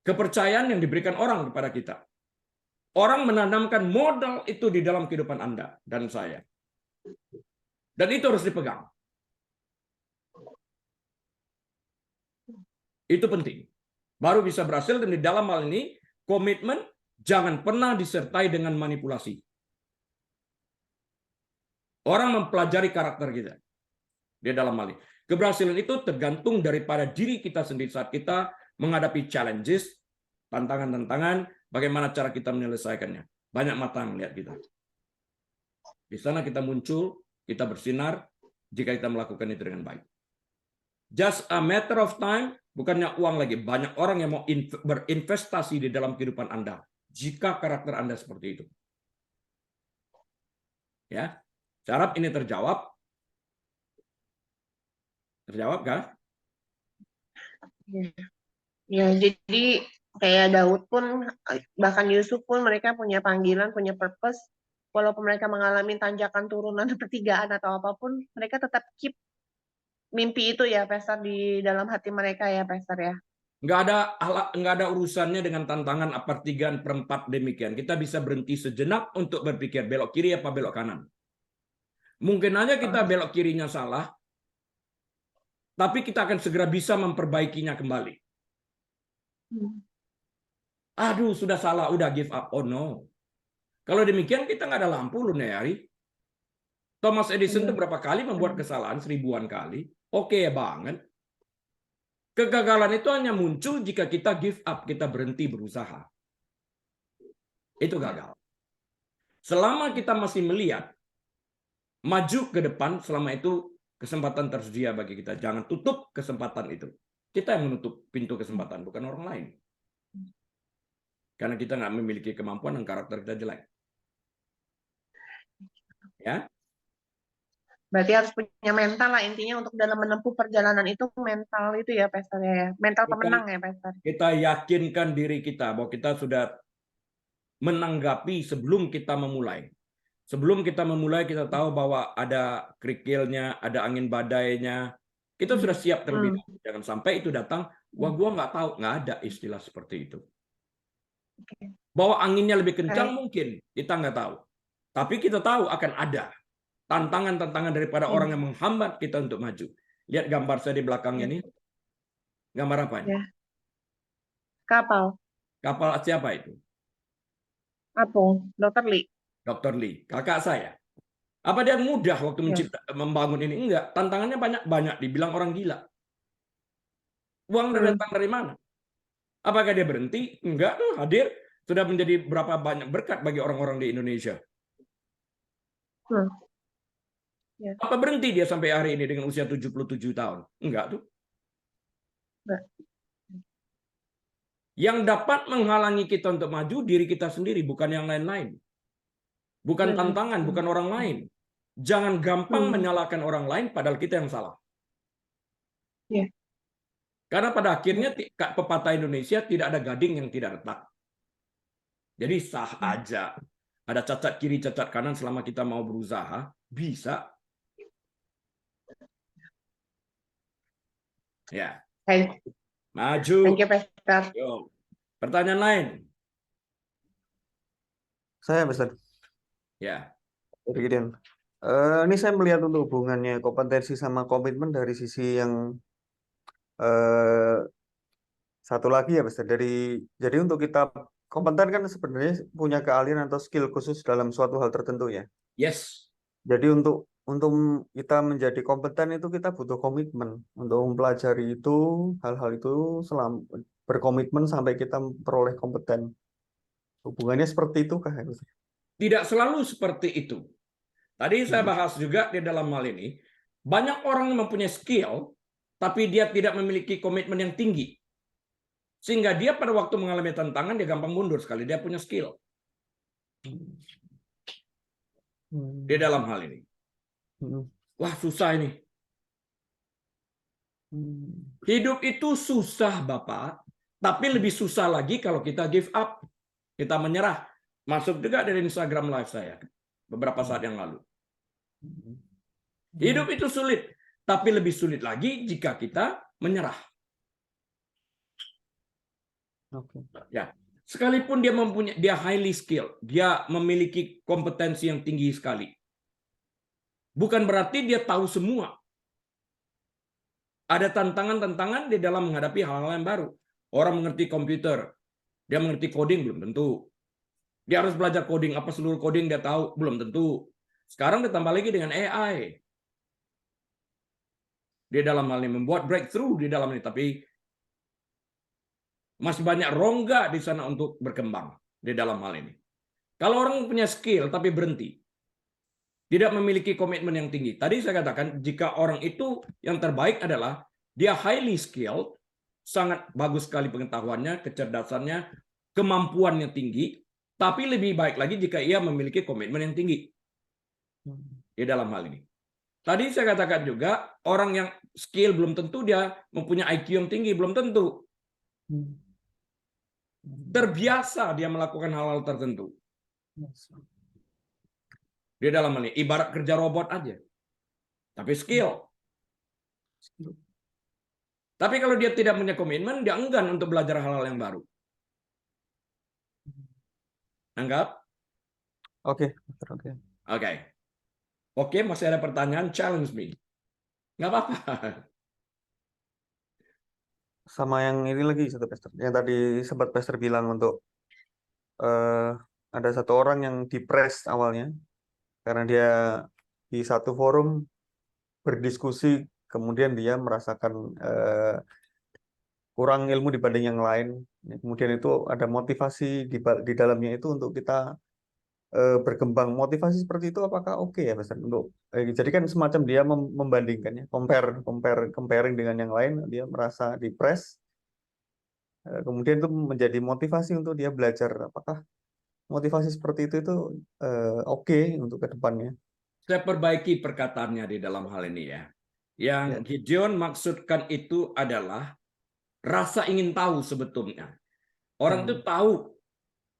kepercayaan yang diberikan orang kepada kita. Orang menanamkan modal itu di dalam kehidupan Anda dan saya. Dan itu harus dipegang. Itu penting. Baru bisa berhasil, dan di dalam hal ini, komitmen jangan pernah disertai dengan manipulasi. Orang mempelajari karakter kita di dalam hal ini. Keberhasilan itu tergantung daripada diri kita sendiri saat kita menghadapi challenges, tantangan-tantangan, bagaimana cara kita menyelesaikannya. Banyak mata yang melihat kita. Di sana kita muncul, kita bersinar, jika kita melakukan itu dengan baik. Just a matter of time, bukannya uang lagi. Banyak orang yang mau berinvestasi di dalam kehidupan Anda, jika karakter Anda seperti itu. Ya, saya harap ini terjawab. Terjawab kan? Ya, jadi kayak Daud pun, bahkan Yusuf pun, mereka punya panggilan, punya purpose. Walaupun mereka mengalami tanjakan turunan pertigaan atau apapun, mereka tetap keep mimpi itu ya, Pastor, di dalam hati mereka ya, Pastor ya. Nggak ada urusannya dengan tantangan pertigaan perempat demikian. Kita bisa berhenti sejenak untuk berpikir belok kiri apa belok kanan. Mungkin aja kita belok kirinya salah, tapi kita akan segera bisa memperbaikinya kembali. Aduh, sudah salah, udah give up. Oh no. Kalau demikian kita nggak ada lampu loh nih hari. Thomas Edison itu berapa kali membuat kesalahan? 1000-an kali. Oke banget. Kegagalan itu hanya muncul jika kita give up, kita berhenti berusaha. Itu gagal. Selama kita masih melihat maju ke depan, selama itu kesempatan tersedia bagi kita. Jangan tutup kesempatan itu. Kita yang menutup pintu kesempatan, bukan orang lain. Karena kita nggak memiliki kemampuan dan karakter kita jelek. Ya. Berarti harus punya mental lah intinya untuk dalam menempuh perjalanan itu, mental itu ya, Pastor ya. Mental pemenang ya, Pastor. Kita yakinkan diri kita bahwa kita sudah menanggapi sebelum kita memulai. Sebelum kita memulai, kita tahu bahwa ada kerikilnya, ada angin badainya. Kita sudah siap terlebih dahulu. Jangan sampai itu datang, wah gua nggak tahu. Nggak ada istilah seperti itu. Bahwa anginnya lebih kencang mungkin, kita nggak tahu. Tapi kita tahu akan ada tantangan-tantangan daripada orang yang menghambat kita untuk maju. Lihat gambar saya di belakang ini. Gambar apa ini? Kapal. Kapal siapa itu? Apung, Dr. Lee. Dr. Lee, kakak saya. Apa dia mudah waktu membangun ini? Enggak, tantangannya banyak. Dibilang orang gila. Uang datang dari mana? Apakah dia berhenti? Enggak, hadir. Sudah menjadi berapa banyak berkat bagi orang-orang di Indonesia. Hmm. Ya. Apa berhenti dia sampai hari ini dengan usia 77 tahun? Enggak tuh. Enggak. Yang dapat menghalangi kita untuk maju diri kita sendiri, bukan yang lain-lain. Bukan tantangan, bukan orang lain. Jangan gampang menyalahkan orang lain padahal kita yang salah. Ya. Karena pada akhirnya pepatah Indonesia tidak ada gading yang tidak retak. Jadi sah aja. Ada cacat kiri, cacat kanan selama kita mau berusaha, bisa. Ya. Baik. Maju. Thank you, Pastor. Yo. Pertanyaan lain? Saya, Pastor. Ya. Jadi Gideon. Ini saya melihat untuk hubungannya kompetensi sama komitmen dari sisi yang satu lagi ya, Pastor. Jadi untuk kita kompeten kan sebenarnya punya keahlian atau skill khusus dalam suatu hal tertentu ya. Yes. Jadi untuk kita menjadi kompeten itu kita butuh komitmen untuk mempelajari itu hal-hal itu berkomitmen sampai kita memperoleh kompeten. Hubungannya seperti itu kah? Tidak selalu seperti itu. Tadi saya bahas juga di dalam hal ini, banyak orang yang mempunyai skill, tapi dia tidak memiliki komitmen yang tinggi. Sehingga dia pada waktu mengalami tantangan, dia gampang mundur sekali. Dia punya skill. Di dalam hal ini. Wah, susah ini. Hidup itu susah, Bapak. Tapi lebih susah lagi kalau kita give up. Kita menyerah. Masuk juga dari Instagram live saya. Beberapa saat yang lalu. Hidup itu sulit. Tapi lebih sulit lagi jika kita menyerah. Ya, sekalipun dia highly skilled, dia memiliki kompetensi yang tinggi sekali. Bukan berarti dia tahu semua. Ada tantangan-tantangan di dalam menghadapi hal-hal yang baru. Orang mengerti komputer, dia mengerti coding belum tentu. Dia harus belajar coding, apa seluruh coding dia tahu belum tentu. Sekarang ditambah lagi dengan AI. Dia dalam hal ini membuat breakthrough di dalam ini, tapi masih banyak rongga di sana untuk berkembang di dalam hal ini. Kalau orang punya skill tapi berhenti, tidak memiliki komitmen yang tinggi. Tadi saya katakan, jika orang itu yang terbaik adalah dia highly skilled, sangat bagus sekali pengetahuannya, kecerdasannya, kemampuannya tinggi, tapi lebih baik lagi jika ia memiliki komitmen yang tinggi di dalam hal ini. Tadi saya katakan juga, orang yang skill belum tentu dia mempunyai IQ yang tinggi, belum tentu. Terbiasa dia melakukan hal-hal tertentu. Di dalam hal ini, ibarat kerja robot aja. Tapi skill. Tapi kalau dia tidak punya komitmen, dia enggan untuk belajar hal-hal yang baru. Anggap? Oke. Oke. Oke, masih ada pertanyaan? Challenge me. Nggak apa-apa. Sama yang ini lagi satu Pastor. Yang tadi sempat Pastor bilang untuk ada satu orang yang depres awalnya karena dia di satu forum berdiskusi, kemudian dia merasakan kurang ilmu dibanding yang lain. Kemudian itu ada motivasi di dalamnya itu untuk kita berkembang. Motivasi seperti itu apakah oke ya Pastor? Jadi kan semacam dia membandingkan ya, comparing dengan yang lain, dia merasa depres. Kemudian itu menjadi motivasi untuk dia belajar. Apakah motivasi seperti itu oke untuk ke depannya? Saya perbaiki perkataannya di dalam hal ini ya. Yang Gideon maksudkan itu adalah rasa ingin tahu sebetulnya. Orang itu tahu,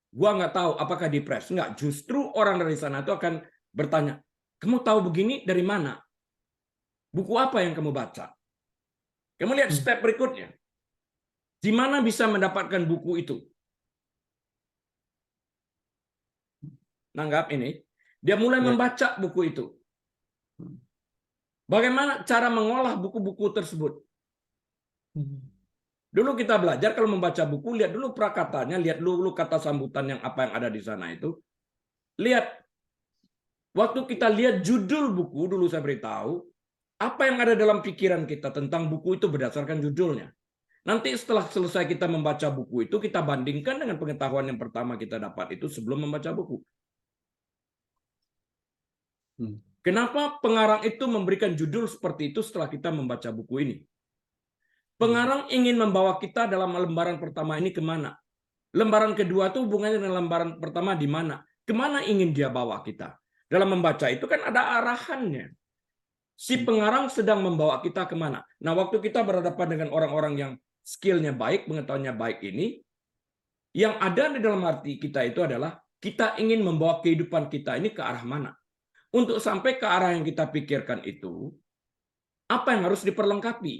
gua nggak tahu apakah depres. Nggak, justru orang dari sana itu akan bertanya, kamu tahu begini dari mana? Buku apa yang kamu baca? Kamu lihat step berikutnya. Di mana bisa mendapatkan buku itu? Nanggap ini. Dia mulai membaca buku itu. Bagaimana cara mengolah buku-buku tersebut? Dulu kita belajar kalau membaca buku, lihat dulu prakatanya, lihat dulu kata sambutan yang apa yang ada di sana itu. Lihat. Waktu kita lihat judul buku, dulu saya beritahu, apa yang ada dalam pikiran kita tentang buku itu berdasarkan judulnya. Nanti setelah selesai kita membaca buku itu, kita bandingkan dengan pengetahuan yang pertama kita dapat itu sebelum membaca buku. Kenapa pengarang itu memberikan judul seperti itu setelah kita membaca buku ini? Pengarang ingin membawa kita dalam lembaran pertama ini kemana? Lembaran kedua itu hubungannya dengan lembaran pertama di mana? Kemana ingin dia bawa kita? Dalam membaca itu kan ada arahannya. Si pengarang sedang membawa kita kemana? Nah, waktu kita berhadapan dengan orang-orang yang skillnya baik, pengetahuannya baik ini, yang ada di dalam hati kita itu adalah kita ingin membawa kehidupan kita ini ke arah mana? Untuk sampai ke arah yang kita pikirkan itu, apa yang harus diperlengkapi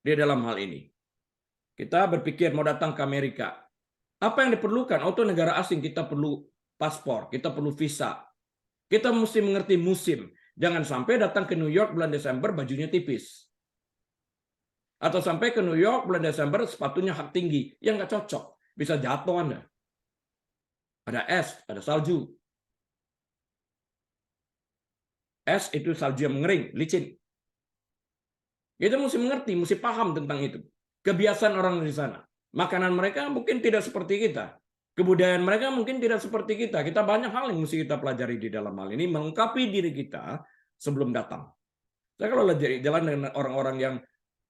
di dalam hal ini? Kita berpikir mau datang ke Amerika. Apa yang diperlukan? Auto negara asing, kita perlu paspor, kita perlu visa. Kita mesti mengerti musim. Jangan sampai datang ke New York bulan Desember bajunya tipis. Atau sampai ke New York bulan Desember sepatunya hak tinggi. Yang nggak cocok. Bisa jatuh Anda. Ada es, ada salju. Es itu salju yang mengering, licin. Kita mesti mengerti, mesti paham tentang itu. Kebiasaan orang di sana. Makanan mereka mungkin tidak seperti kita. Kebudayaan mereka mungkin tidak seperti kita. Kita banyak hal yang mesti kita pelajari di dalam hal ini, melengkapi diri kita sebelum datang. Saya kalau jalan dengan orang-orang yang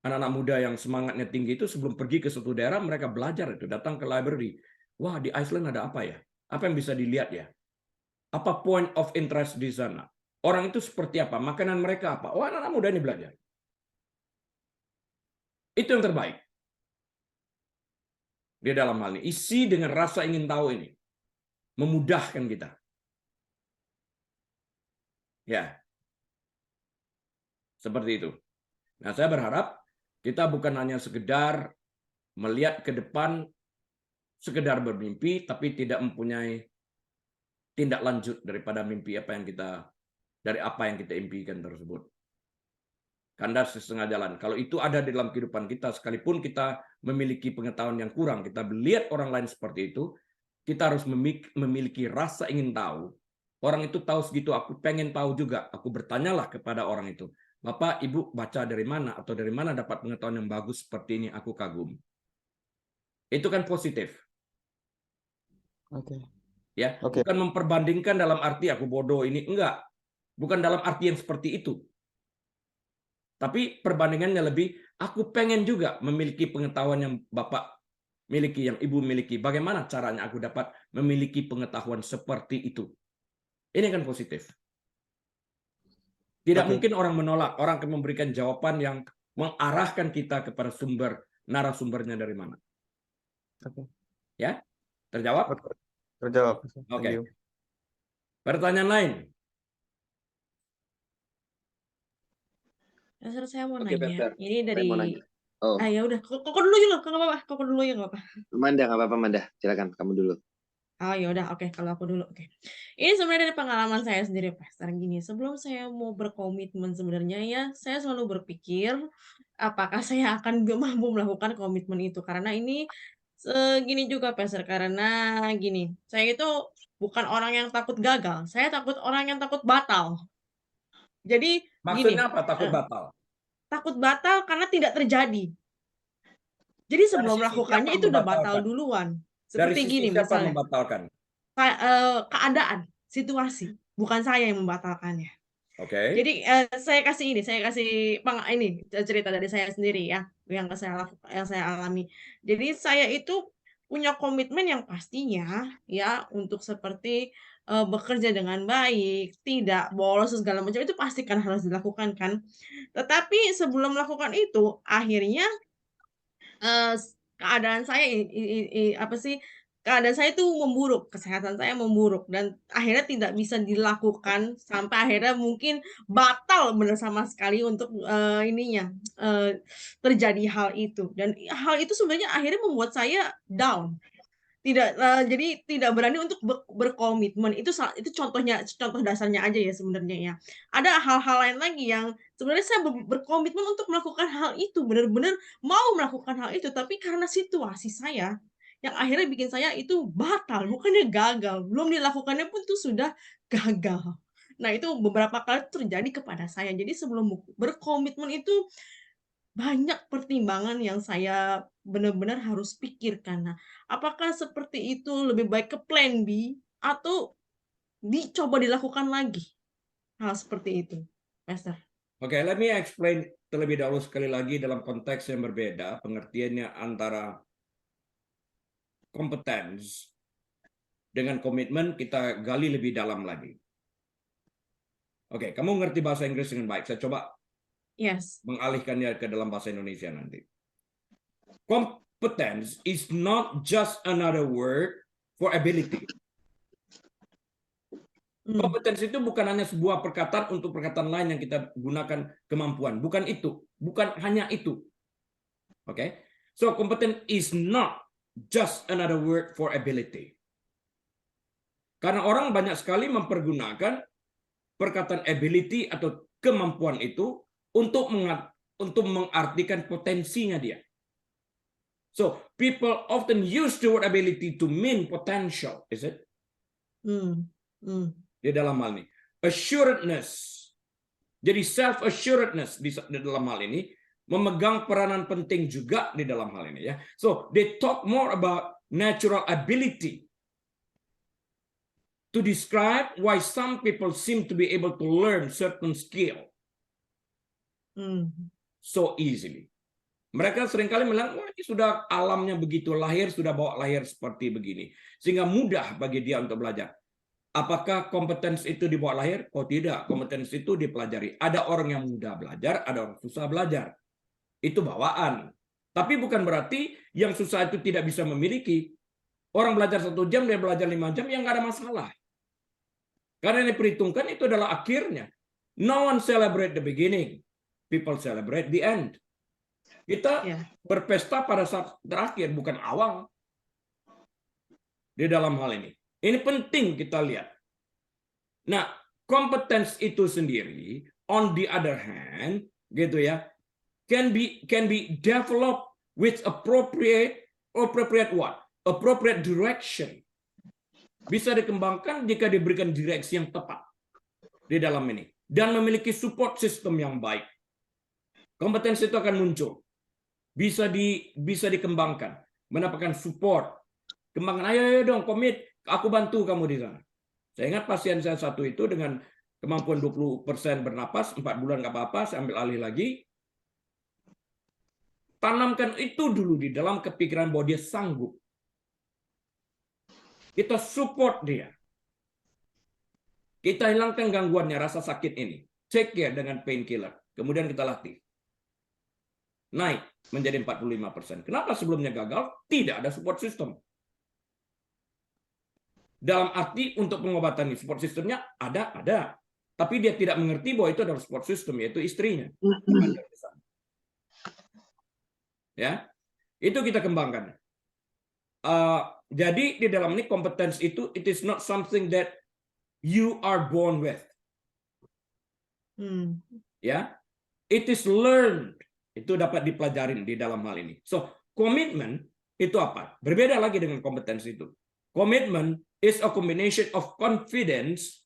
anak-anak muda yang semangatnya tinggi itu sebelum pergi ke suatu daerah, mereka belajar itu, datang ke library. Wah, di Iceland ada apa ya? Apa yang bisa dilihat ya? Apa point of interest di sana? Orang itu seperti apa? Makanan mereka apa? Wah, anak-anak muda ini belajar. Itu yang terbaik. Di dalam hal ini, isi dengan rasa ingin tahu ini memudahkan kita. Ya, seperti itu. Nah, saya berharap kita bukan hanya sekedar melihat ke depan, sekedar bermimpi, tapi tidak mempunyai tindak lanjut daripada mimpi apa yang kita impikan tersebut. Kandas setengah jalan. Kalau itu ada di dalam kehidupan kita, sekalipun kita memiliki pengetahuan yang kurang, kita melihat orang lain seperti itu, kita harus memiliki rasa ingin tahu. Orang itu tahu segitu, aku pengen tahu juga. Aku bertanyalah kepada orang itu. Bapak, Ibu baca dari mana? Atau dari mana dapat pengetahuan yang bagus seperti ini? Aku kagum. Itu kan positif. Oke. Ya, Oke. bukan memperbandingkan dalam arti aku bodoh ini. Enggak. Bukan dalam arti yang seperti itu. Tapi perbandingannya lebih, aku pengen juga memiliki pengetahuan yang Bapak miliki, yang Ibu miliki. Bagaimana caranya aku dapat memiliki pengetahuan seperti itu? Ini kan positif. Tidak mungkin orang menolak, orang akan memberikan jawaban yang mengarahkan kita kepada narasumbernya dari mana. Ya, terjawab? Terjawab. Oke. Pertanyaan lain? Saya mau Oke, nanya. Pastor. Ini Saya mau dari nanya. Oh, ya udah. Kok dulu juga, kok nggak apa-apa. Kok dulu ya nggak apa. Manda, nggak apa-apa, Manda. Silakan, kamu dulu. Oh ya udah, oke, kalau aku dulu, oke. Ini sebenarnya dari pengalaman saya sendiri, Pastor. Gini, sebelum saya mau berkomitmen sebenarnya ya, saya selalu berpikir apakah saya akan mampu melakukan komitmen itu. Karena ini gini juga, Pastor. Karena gini, saya itu bukan orang yang takut gagal. Saya orang yang takut batal. Jadi gini, Maksudnya apa takut batal? takut batal karena tidak terjadi. Jadi Dari sebelum sisi melakukannya siapa itu udah membatalkan? batal duluan. Dari Seperti sisi gini siapa misalnya, membatalkan? keadaan, situasi, bukan saya yang membatalkannya. Oke. Jadi saya kasih cerita dari saya sendiri ya, yang saya alami. Jadi saya itu punya komitmen yang pastinya ya untuk seperti bekerja dengan baik, tidak bolos segala macam itu pasti kan harus dilakukan kan. Tetapi sebelum melakukan itu akhirnya keadaan saya keadaan saya itu memburuk, kesehatan saya memburuk dan akhirnya tidak bisa dilakukan sampai akhirnya mungkin batal benar sama sekali untuk, terjadi hal itu dan hal itu sebenarnya akhirnya membuat saya down. Jadi tidak berani untuk berkomitmen itu contoh dasarnya aja ya sebenarnya ya. Ada hal-hal lain lagi yang sebenarnya saya berkomitmen untuk melakukan hal itu, benar-benar mau melakukan hal itu, tapi karena situasi saya yang akhirnya bikin saya itu batal, bukannya gagal, belum dilakukannya pun tuh sudah gagal. Nah, itu beberapa kali terjadi kepada saya. Jadi sebelum berkomitmen itu banyak pertimbangan yang saya benar-benar harus pikirkan. Nah, apakah seperti itu lebih baik ke plan B atau dicoba dilakukan lagi hal seperti itu, Pastor? Oke, let me explain terlebih dahulu sekali lagi dalam konteks yang berbeda, pengertiannya antara competence dengan komitmen kita gali lebih dalam lagi. Oke, kamu ngerti bahasa Inggris dengan baik. Saya coba Yes. mengalihkannya ke dalam bahasa Indonesia nanti. Competence is not just another word for ability. Kompetensi itu bukan hanya sebuah perkataan untuk perkataan lain yang kita gunakan kemampuan. Bukan itu. Bukan hanya itu. Oke. So, competence is not just another word for ability. Karena orang banyak sekali mempergunakan perkataan ability atau kemampuan itu untuk mengartikan potensinya dia. So, people often use the word ability to mean potential, is it? Di dalam hal ini. Assuredness. Jadi self-assuredness di dalam hal ini memegang peranan penting juga di dalam hal ini ya. So, they talk more about natural ability to describe why some people seem to be able to learn certain skill so easily. Mereka seringkali bilang, wah ini sudah alamnya begitu, lahir sudah bawa lahir seperti begini. Sehingga mudah bagi dia untuk belajar. Apakah kompetensi itu dibawa lahir? Oh tidak, kompetensi itu dipelajari. Ada orang yang mudah belajar, ada orang susah belajar. Itu bawaan. Tapi bukan berarti yang susah itu tidak bisa memiliki. Orang belajar 1 jam, dia belajar 5 jam, ya nggak ada masalah. Karena yang diperhitungkan itu adalah akhirnya. No one celebrate the beginning. People celebrate the end. Kita berpesta pada saat terakhir, bukan awal. Di dalam hal ini. Ini penting kita lihat. Nah, competence itu sendiri, on the other hand, gitu ya, can be developed with appropriate what? Appropriate direction. Bisa dikembangkan jika diberikan direksi yang tepat di dalam ini dan memiliki support system yang baik. Kompetensi itu akan muncul. Bisa dikembangkan, mendapatkan support. Kembangkan, ayo dong, komit, aku bantu kamu di sana. Saya ingat pasien saya satu itu dengan kemampuan 20% bernapas, 4 bulan nggak apa-apa, saya ambil alih lagi. Tanamkan itu dulu di dalam kepikiran bahwa dia sanggup. Kita support dia. Kita hilangkan gangguannya, rasa sakit ini. Take care dengan painkiller. Kemudian kita latih. Naik menjadi 45%. Kenapa sebelumnya gagal? Tidak ada support system. Dalam arti untuk pengobatan ini, support systemnya ada. Tapi dia tidak mengerti bahwa itu adalah support system, yaitu istrinya. Ya, itu kita kembangkan. Jadi di dalam ini kompetensi itu, it is not something that you are born with. Ya, it is learned. Itu dapat dipelajarin di dalam hal ini. So, komitmen itu apa? Berbeda lagi dengan kompetensi itu. Komitmen is a combination of confidence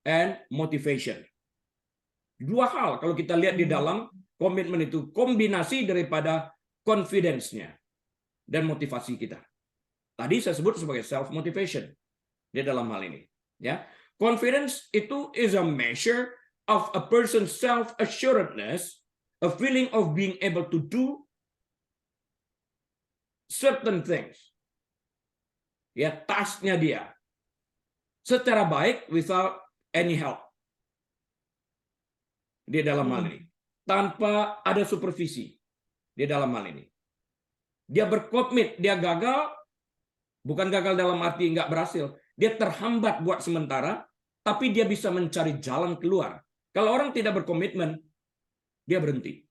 and motivation. Dua hal kalau kita lihat di dalam komitmen itu, kombinasi daripada confidence-nya dan motivasi kita. Tadi saya sebut sebagai self motivation di dalam hal ini, ya. Confidence itu is a measure of a person's self assuredness, a feeling of being able to do certain things. Ya, tasknya dia secara baik without any help di dalam hal ini, tanpa ada supervisi di dalam hal ini. Dia berkomitmen, dia gagal, bukan gagal dalam arti nggak berhasil, dia terhambat buat sementara, tapi dia bisa mencari jalan keluar. Kalau orang tidak berkomitmen, dia berhenti.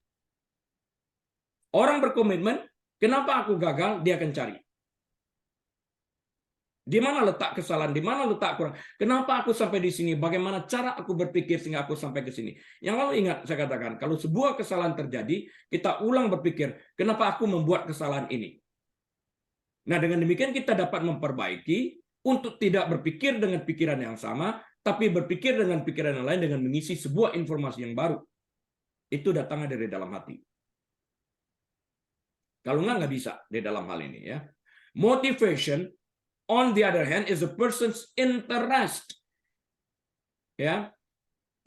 Orang berkomitmen, kenapa aku gagal? Dia akan cari. Di mana letak kesalahan? Di mana letak kurang? Kenapa aku sampai di sini? Bagaimana cara aku berpikir sehingga aku sampai ke sini? Yang lalu ingat saya katakan, kalau sebuah kesalahan terjadi, kita ulang berpikir, kenapa aku membuat kesalahan ini? Nah, dengan demikian kita dapat memperbaiki untuk tidak berpikir dengan pikiran yang sama, tapi berpikir dengan pikiran yang lain dengan mengisi sebuah informasi yang baru. Itu datangnya dari dalam hati. Kalau nggak bisa di dalam hal ini ya. Motivation, on the other hand, is a person's interest, ya,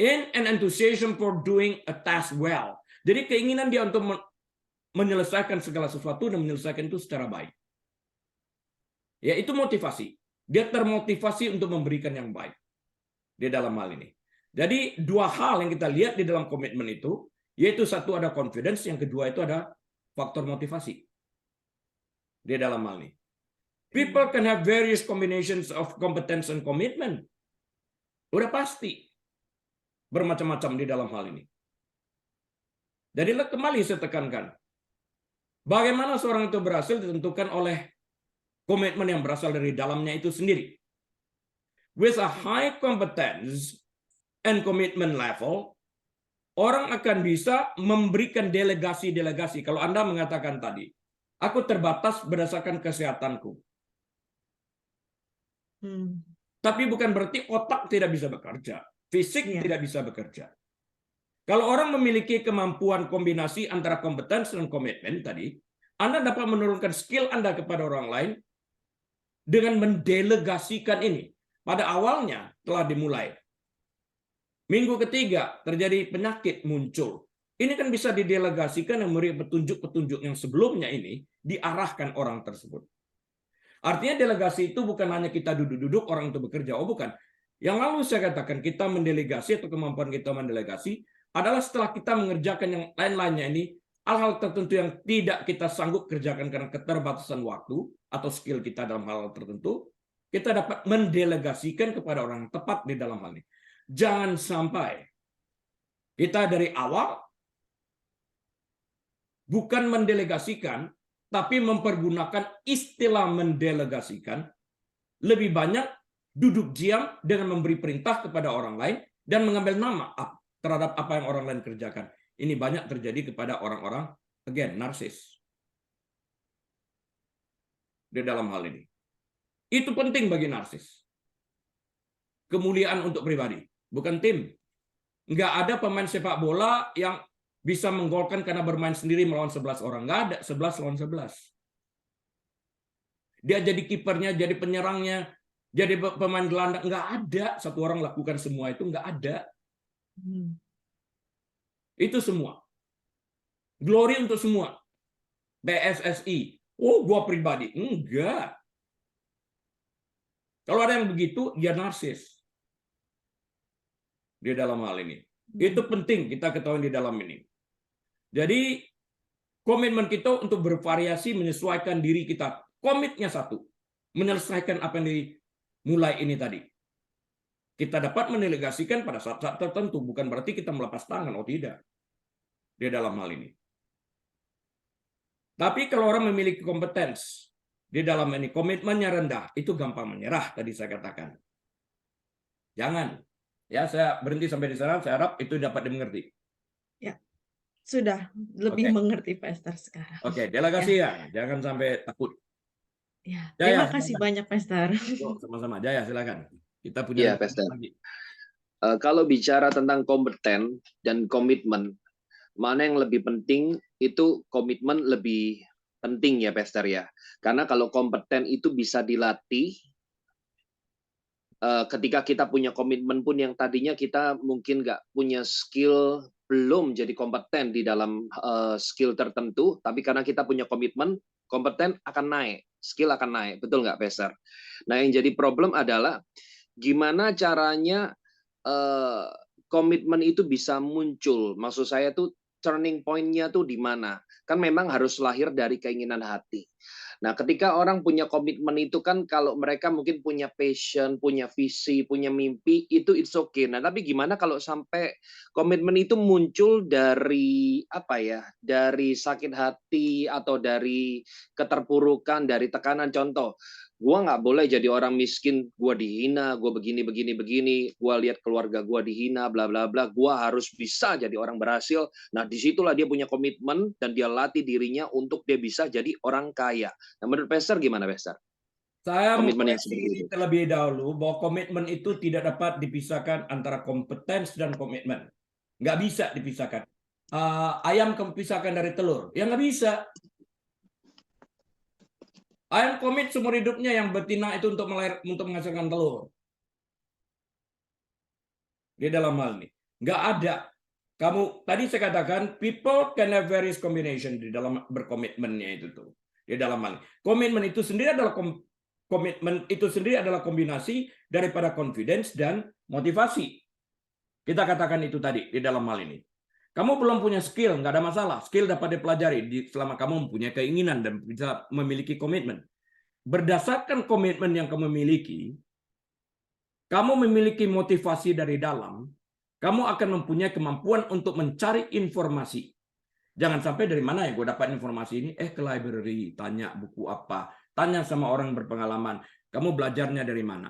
in an enthusiasm for doing a task well. Jadi keinginan dia untuk menyelesaikan segala sesuatu dan menyelesaikan itu secara baik. Ya, itu motivasi. Dia termotivasi untuk memberikan yang baik di dalam hal ini. Jadi dua hal yang kita lihat di dalam komitmen itu, yaitu satu ada confidence, yang kedua itu ada faktor motivasi di dalam hal ini. People can have various combinations of competence and commitment. Udah pasti bermacam-macam di dalam hal ini. Jadi kembali saya tekankan, bagaimana seorang itu berhasil ditentukan oleh komitmen yang berasal dari dalamnya itu sendiri. With a high competence and commitment level, orang akan bisa memberikan delegasi-delegasi. Kalau Anda mengatakan tadi, aku terbatas berdasarkan kesehatanku. Tapi bukan berarti otak tidak bisa bekerja. Fisik tidak bisa bekerja. Kalau orang memiliki kemampuan kombinasi antara kompetensi dan komitmen tadi, Anda dapat menurunkan skill Anda kepada orang lain dengan mendelegasikan ini. Pada awalnya telah dimulai. Minggu ketiga terjadi penyakit muncul. Ini kan bisa didelegasikan dan memberi petunjuk-petunjuk yang sebelumnya ini diarahkan orang tersebut. Artinya delegasi itu bukan hanya kita duduk-duduk orang itu bekerja. Oh bukan. Yang lalu saya katakan kita mendelegasi atau kemampuan kita mendelegasi adalah setelah kita mengerjakan yang lain-lainnya ini, hal-hal tertentu yang tidak kita sanggup kerjakan karena keterbatasan waktu atau skill kita dalam hal tertentu, kita dapat mendelegasikan kepada orang yang tepat di dalam hal ini. Jangan sampai kita dari awal bukan mendelegasikan, tapi mempergunakan istilah mendelegasikan, lebih banyak duduk diam dengan memberi perintah kepada orang lain dan mengambil nama terhadap apa yang orang lain kerjakan. Ini banyak terjadi kepada orang-orang, again, narsis. Di dalam hal ini. Itu penting bagi narsis. Kemuliaan untuk pribadi, bukan tim. Nggak ada pemain sepak bola yang bisa menggolkan karena bermain sendiri melawan 11 orang. Nggak ada, 11 lawan 11. Dia jadi kipernya, jadi penyerangnya, jadi pemain gelandang. Nggak ada satu orang lakukan semua itu, nggak ada. Itu semua. Glory untuk semua. PSSI. Oh, gua pribadi. Enggak. Kalau ada yang begitu, dia narsis. Di dalam hal ini. Itu penting kita ketahui di dalam ini. Jadi, komitmen kita untuk bervariasi, menyesuaikan diri kita. Komitnya satu. Menyelesaikan apa yang dimulai ini tadi. Kita dapat mendelegasikan pada saat-saat tertentu. Bukan berarti kita melepas tangan. Oh, tidak. Di dalam hal ini. Tapi kalau orang memiliki kompetensi di dalam ini, komitmennya rendah, itu gampang menyerah, tadi saya katakan. Jangan. Ya, saya berhenti sampai di sana, saya harap itu dapat dimengerti. Ya, sudah lebih mengerti Pastor sekarang. Oke, delegasi ya. Jangan sampai takut. Ya, Jaya, terima kasih banyak Pastor. Sama-sama, Jaya, silakan. Kita punya Pastor. lagi. Kalau bicara tentang kompeten dan komitmen, mana yang lebih penting, itu komitmen lebih penting ya Pastor ya. Karena kalau kompeten itu bisa dilatih, ketika kita punya komitmen pun yang tadinya kita mungkin nggak punya skill, belum jadi kompeten di dalam skill tertentu, tapi karena kita punya komitmen, kompeten akan naik, skill akan naik. Betul nggak Pastor? Nah yang jadi problem adalah gimana caranya komitmen itu bisa muncul. Maksud saya tuh turning point-nya tuh di mana? Kan memang harus lahir dari keinginan hati. Nah, ketika orang punya komitmen itu kan kalau mereka mungkin punya passion, punya visi, punya mimpi, itu it's okay. Nah, tapi gimana kalau sampai komitmen itu muncul dari apa ya? Dari sakit hati atau dari keterpurukan, dari tekanan. Contoh, gua nggak boleh jadi orang miskin, gua dihina, gua begini, gua lihat keluarga gua dihina, bla bla bla, gua harus bisa jadi orang berhasil. Nah, disitulah dia punya komitmen dan dia latih dirinya untuk dia bisa jadi orang kaya. Nah, menurut Pastor gimana, Pastor? Saya Komitmen yang mengoreksi seperti itu. terlebih dahulu bahwa komitmen itu tidak dapat dipisahkan antara kompetensi dan komitmen. Nggak bisa dipisahkan. Ayam kamu pisahkan dari telur. Ya nggak bisa. Ayam komit seumur hidupnya yang betina itu untuk menghasilkan telur. Di dalam hal ini nggak ada. Kamu tadi saya katakan people can have various combination di dalam berkomitmennya itu tuh. Di dalam hal ini. Komitmen itu sendiri adalah kombinasi daripada confidence dan motivasi. Kita katakan itu tadi di dalam hal ini. Kamu belum punya skill, nggak ada masalah. Skill dapat dipelajari selama kamu mempunyai keinginan dan bisa memiliki komitmen. Berdasarkan komitmen yang kamu miliki, kamu memiliki motivasi dari dalam, kamu akan mempunyai kemampuan untuk mencari informasi. Jangan sampai dari mana ya gue dapat informasi ini? Ke library, tanya buku apa, tanya sama orang berpengalaman. Kamu belajarnya dari mana?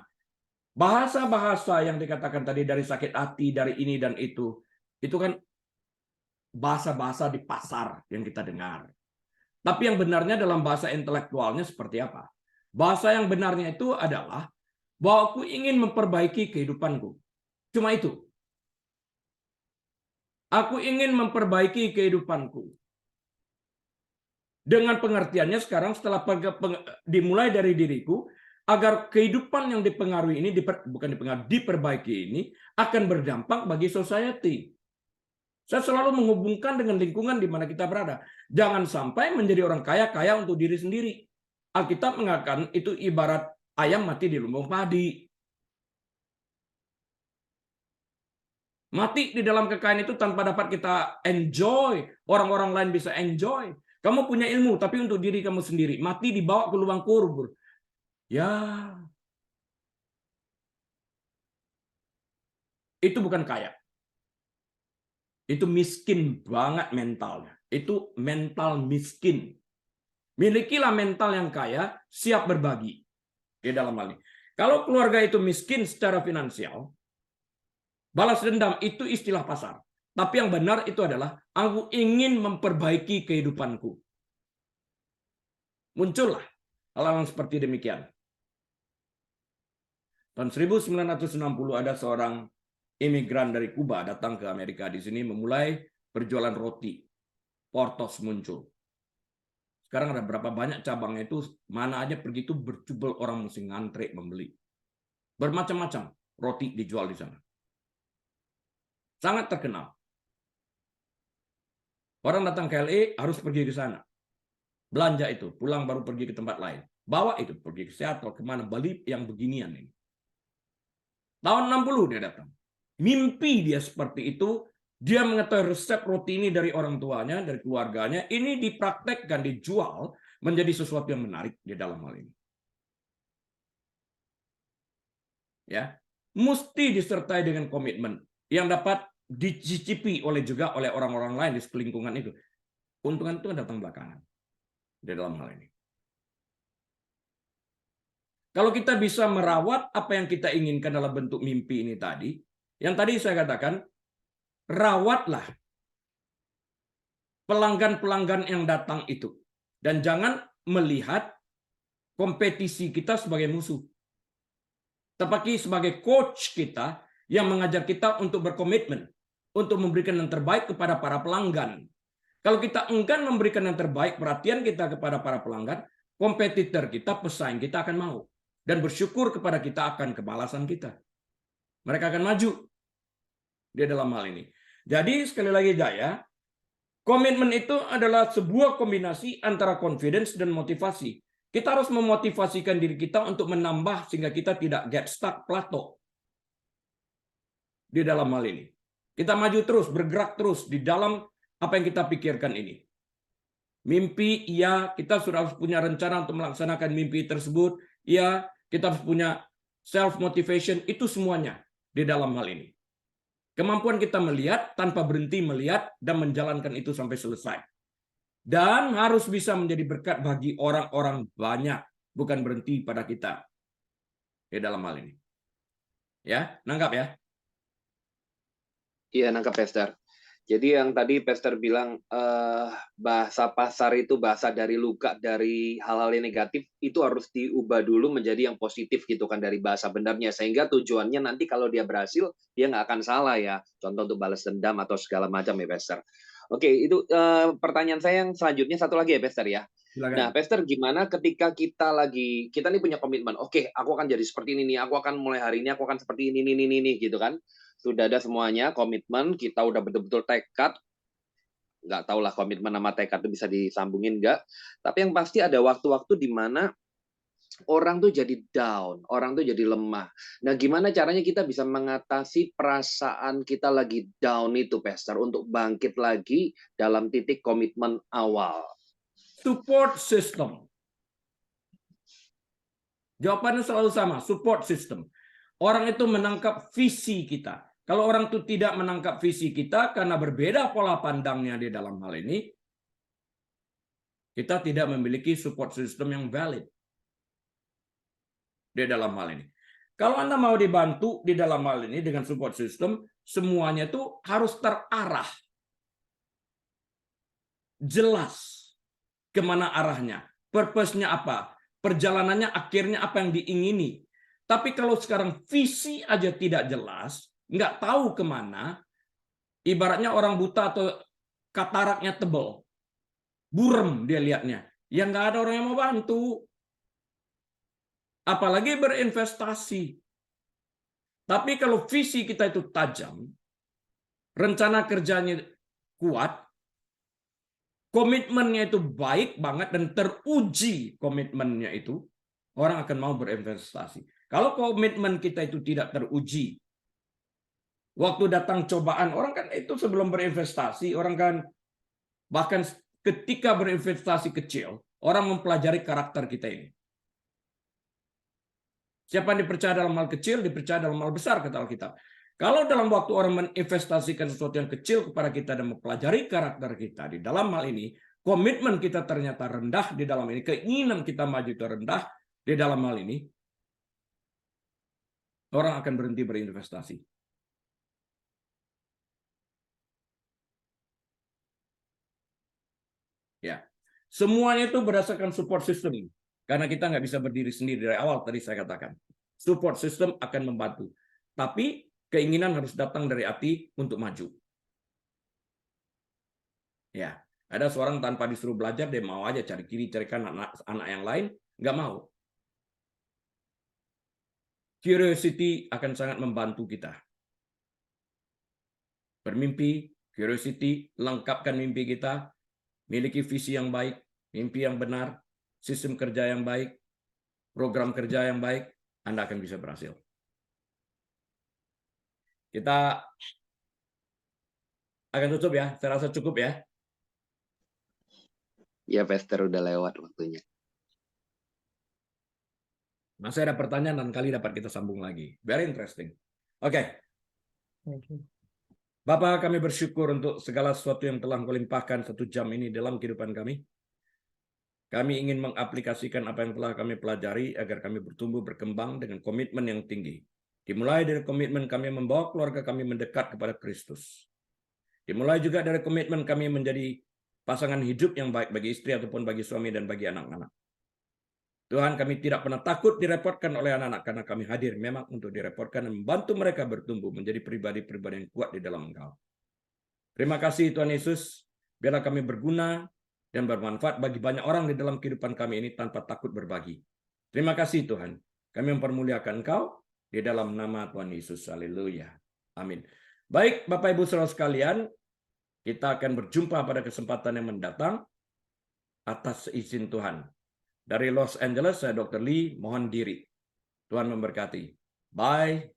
Bahasa-bahasa yang dikatakan tadi dari sakit hati, dari ini dan itu kan bahasa-bahasa di pasar yang kita dengar. Tapi yang benarnya dalam bahasa intelektualnya seperti apa? Bahasa yang benarnya itu adalah bahwa aku ingin memperbaiki kehidupanku. Cuma itu. Aku ingin memperbaiki kehidupanku. Dengan pengertiannya sekarang setelah dimulai dari diriku, agar kehidupan yang dipengaruhi ini, diperbaiki ini, akan berdampak bagi society. Saya selalu menghubungkan dengan lingkungan di mana kita berada. Jangan sampai menjadi orang kaya untuk diri sendiri. Alkitab mengatakan itu ibarat ayam mati di lumbung padi. Mati di dalam kekayaan itu tanpa dapat kita enjoy. Orang-orang lain bisa enjoy. Kamu punya ilmu, tapi untuk diri kamu sendiri. Mati dibawa ke lubang kubur. Ya. Itu bukan kaya. Itu miskin banget mentalnya. Itu mental miskin. Milikilah mental yang kaya, siap berbagi. Di dalam hal ini. Kalau keluarga itu miskin secara finansial, balas dendam itu istilah pasar. Tapi yang benar itu adalah, aku ingin memperbaiki kehidupanku. Muncullah hal-hal seperti demikian. Tahun 1960 ada seorang imigran dari Kuba datang ke Amerika di sini memulai berjualan roti. Portos muncul. Sekarang ada berapa banyak cabangnya itu, mana aja pergi itu berjubel orang mesti ngantre membeli. Bermacam-macam roti dijual di sana. Sangat terkenal. Orang datang ke LA harus pergi ke sana. Belanja itu, pulang baru pergi ke tempat lain. Bawa itu, pergi ke Seattle, kemana, Bali yang beginian ini. Tahun 60 dia datang. Mimpi dia seperti itu, dia mengetahui resep roti ini dari orang tuanya, dari keluarganya, ini dipraktekkan, dijual, menjadi sesuatu yang menarik di dalam hal ini. Ya, mesti disertai dengan komitmen yang dapat dicicipi juga oleh orang-orang lain di lingkungan itu. Keuntungan itu datang belakangan di dalam hal ini. Kalau kita bisa merawat apa yang kita inginkan dalam bentuk mimpi ini tadi, yang tadi saya katakan, rawatlah pelanggan-pelanggan yang datang itu. Dan jangan melihat kompetisi kita sebagai musuh. Tetapi sebagai coach kita yang mengajar kita untuk berkomitmen, untuk memberikan yang terbaik kepada para pelanggan. Kalau kita enggan memberikan yang terbaik, perhatian kita kepada para pelanggan, kompetitor kita, pesaing kita akan mau. Dan bersyukur kepada kita akan kebalasan kita. Mereka akan maju di dalam hal ini. Jadi sekali lagi Jaya, komitmen itu adalah sebuah kombinasi antara confidence dan motivasi. Kita harus memotivasikan diri kita untuk menambah sehingga kita tidak get stuck, plateau di dalam hal ini. Kita maju terus, bergerak terus di dalam apa yang kita pikirkan ini. Mimpi, iya, kita sudah harus punya rencana untuk melaksanakan mimpi tersebut. Iya, kita harus punya self-motivation, itu semuanya di dalam hal ini. Kemampuan kita melihat tanpa berhenti melihat dan menjalankan itu sampai selesai. Dan harus bisa menjadi berkat bagi orang-orang banyak, bukan berhenti pada kita di dalam hal ini. Ya, nangkap ya? Iya, nangkap Pastor. Jadi yang tadi Pastor bilang bahasa pasar itu bahasa dari luka, dari hal-hal yang negatif, itu harus diubah dulu menjadi yang positif gitu kan dari bahasa benarnya. Sehingga tujuannya nanti kalau dia berhasil, dia nggak akan salah ya. Contoh untuk balas dendam atau segala macam ya Pastor. Oke, itu pertanyaan saya yang selanjutnya satu lagi ya, Pastor ya. Silakan. Nah, Pastor, gimana ketika kita nih punya komitmen, oke, aku akan jadi seperti ini nih, aku akan mulai hari ini, aku akan seperti ini, gitu kan. Sudah ada semuanya, komitmen, kita udah betul-betul tekad, nggak tahu lah komitmen sama tekad itu bisa disambungin nggak. Tapi yang pasti ada waktu-waktu di mana orang tuh jadi down, orang tuh jadi lemah. Nah, gimana caranya kita bisa mengatasi perasaan kita lagi down itu, Pastor, untuk bangkit lagi dalam titik komitmen awal? Support system. Jawabannya selalu sama, support system. Orang itu menangkap visi kita. Kalau orang itu tidak menangkap visi kita karena berbeda pola pandangnya di dalam hal ini, kita tidak memiliki support system yang valid di dalam hal ini. Kalau Anda mau dibantu di dalam hal ini dengan support system, semuanya itu harus terarah. Jelas kemana arahnya, purpose-nya apa, perjalanannya akhirnya apa yang diingini. Tapi kalau sekarang visi aja tidak jelas, nggak tahu kemana, ibaratnya orang buta atau kataraknya tebal, burem dia lihatnya, ya nggak ada orang yang mau bantu. Apalagi berinvestasi. Tapi kalau visi kita itu tajam, rencana kerjanya kuat, komitmennya itu baik banget dan teruji komitmennya itu, orang akan mau berinvestasi. Kalau komitmen kita itu tidak teruji, waktu datang cobaan, orang kan itu sebelum berinvestasi, orang kan bahkan ketika berinvestasi kecil, orang mempelajari karakter kita ini. Siapa yang dipercaya dalam hal kecil, dipercaya dalam hal besar, kata Alkitab. Kalau dalam waktu orang menginvestasikan sesuatu yang kecil kepada kita dan mempelajari karakter kita di dalam hal ini, komitmen kita ternyata rendah di dalam ini, keinginan kita maju itu rendah di dalam hal ini, orang akan berhenti berinvestasi. Ya, semuanya itu berdasarkan support system. Karena kita nggak bisa berdiri sendiri dari awal, tadi saya katakan. Support system akan membantu. Tapi keinginan harus datang dari hati untuk maju. Ya, ada seorang tanpa disuruh belajar, dia mau aja cari kiri, cari kanan, anak yang lain, nggak mau. Curiosity akan sangat membantu kita. Bermimpi, curiosity, lengkapkan mimpi kita, miliki visi yang baik, mimpi yang benar, sistem kerja yang baik, program kerja yang baik, Anda akan bisa berhasil. Kita akan tutup ya, saya rasa cukup ya. Ya, Pastor, udah lewat waktunya. Masih ada pertanyaan dan kali dapat kita sambung lagi. Very interesting. Oke. Bapak, kami bersyukur untuk segala sesuatu yang telah Engkau limpahkan 1 jam ini dalam kehidupan kami. Kami ingin mengaplikasikan apa yang telah kami pelajari agar kami bertumbuh berkembang dengan komitmen yang tinggi. Dimulai dari komitmen kami membawa keluarga kami mendekat kepada Kristus. Dimulai juga dari komitmen kami menjadi pasangan hidup yang baik bagi istri ataupun bagi suami dan bagi anak-anak. Tuhan, kami tidak pernah takut direpotkan oleh anak-anak karena kami hadir memang untuk direpotkan dan membantu mereka bertumbuh menjadi pribadi-pribadi yang kuat di dalam Engkau. Terima kasih Tuhan Yesus, biarlah kami berguna dan bermanfaat bagi banyak orang di dalam kehidupan kami ini tanpa takut berbagi. Terima kasih Tuhan, kami mempermuliakan Engkau di dalam nama Tuhan Yesus. Haleluya. Amin. Baik Bapak Ibu Saudara sekalian, kita akan berjumpa pada kesempatan yang mendatang atas izin Tuhan. Dari Los Angeles, saya Dr. Lee, mohon diri. Tuhan memberkati. Bye.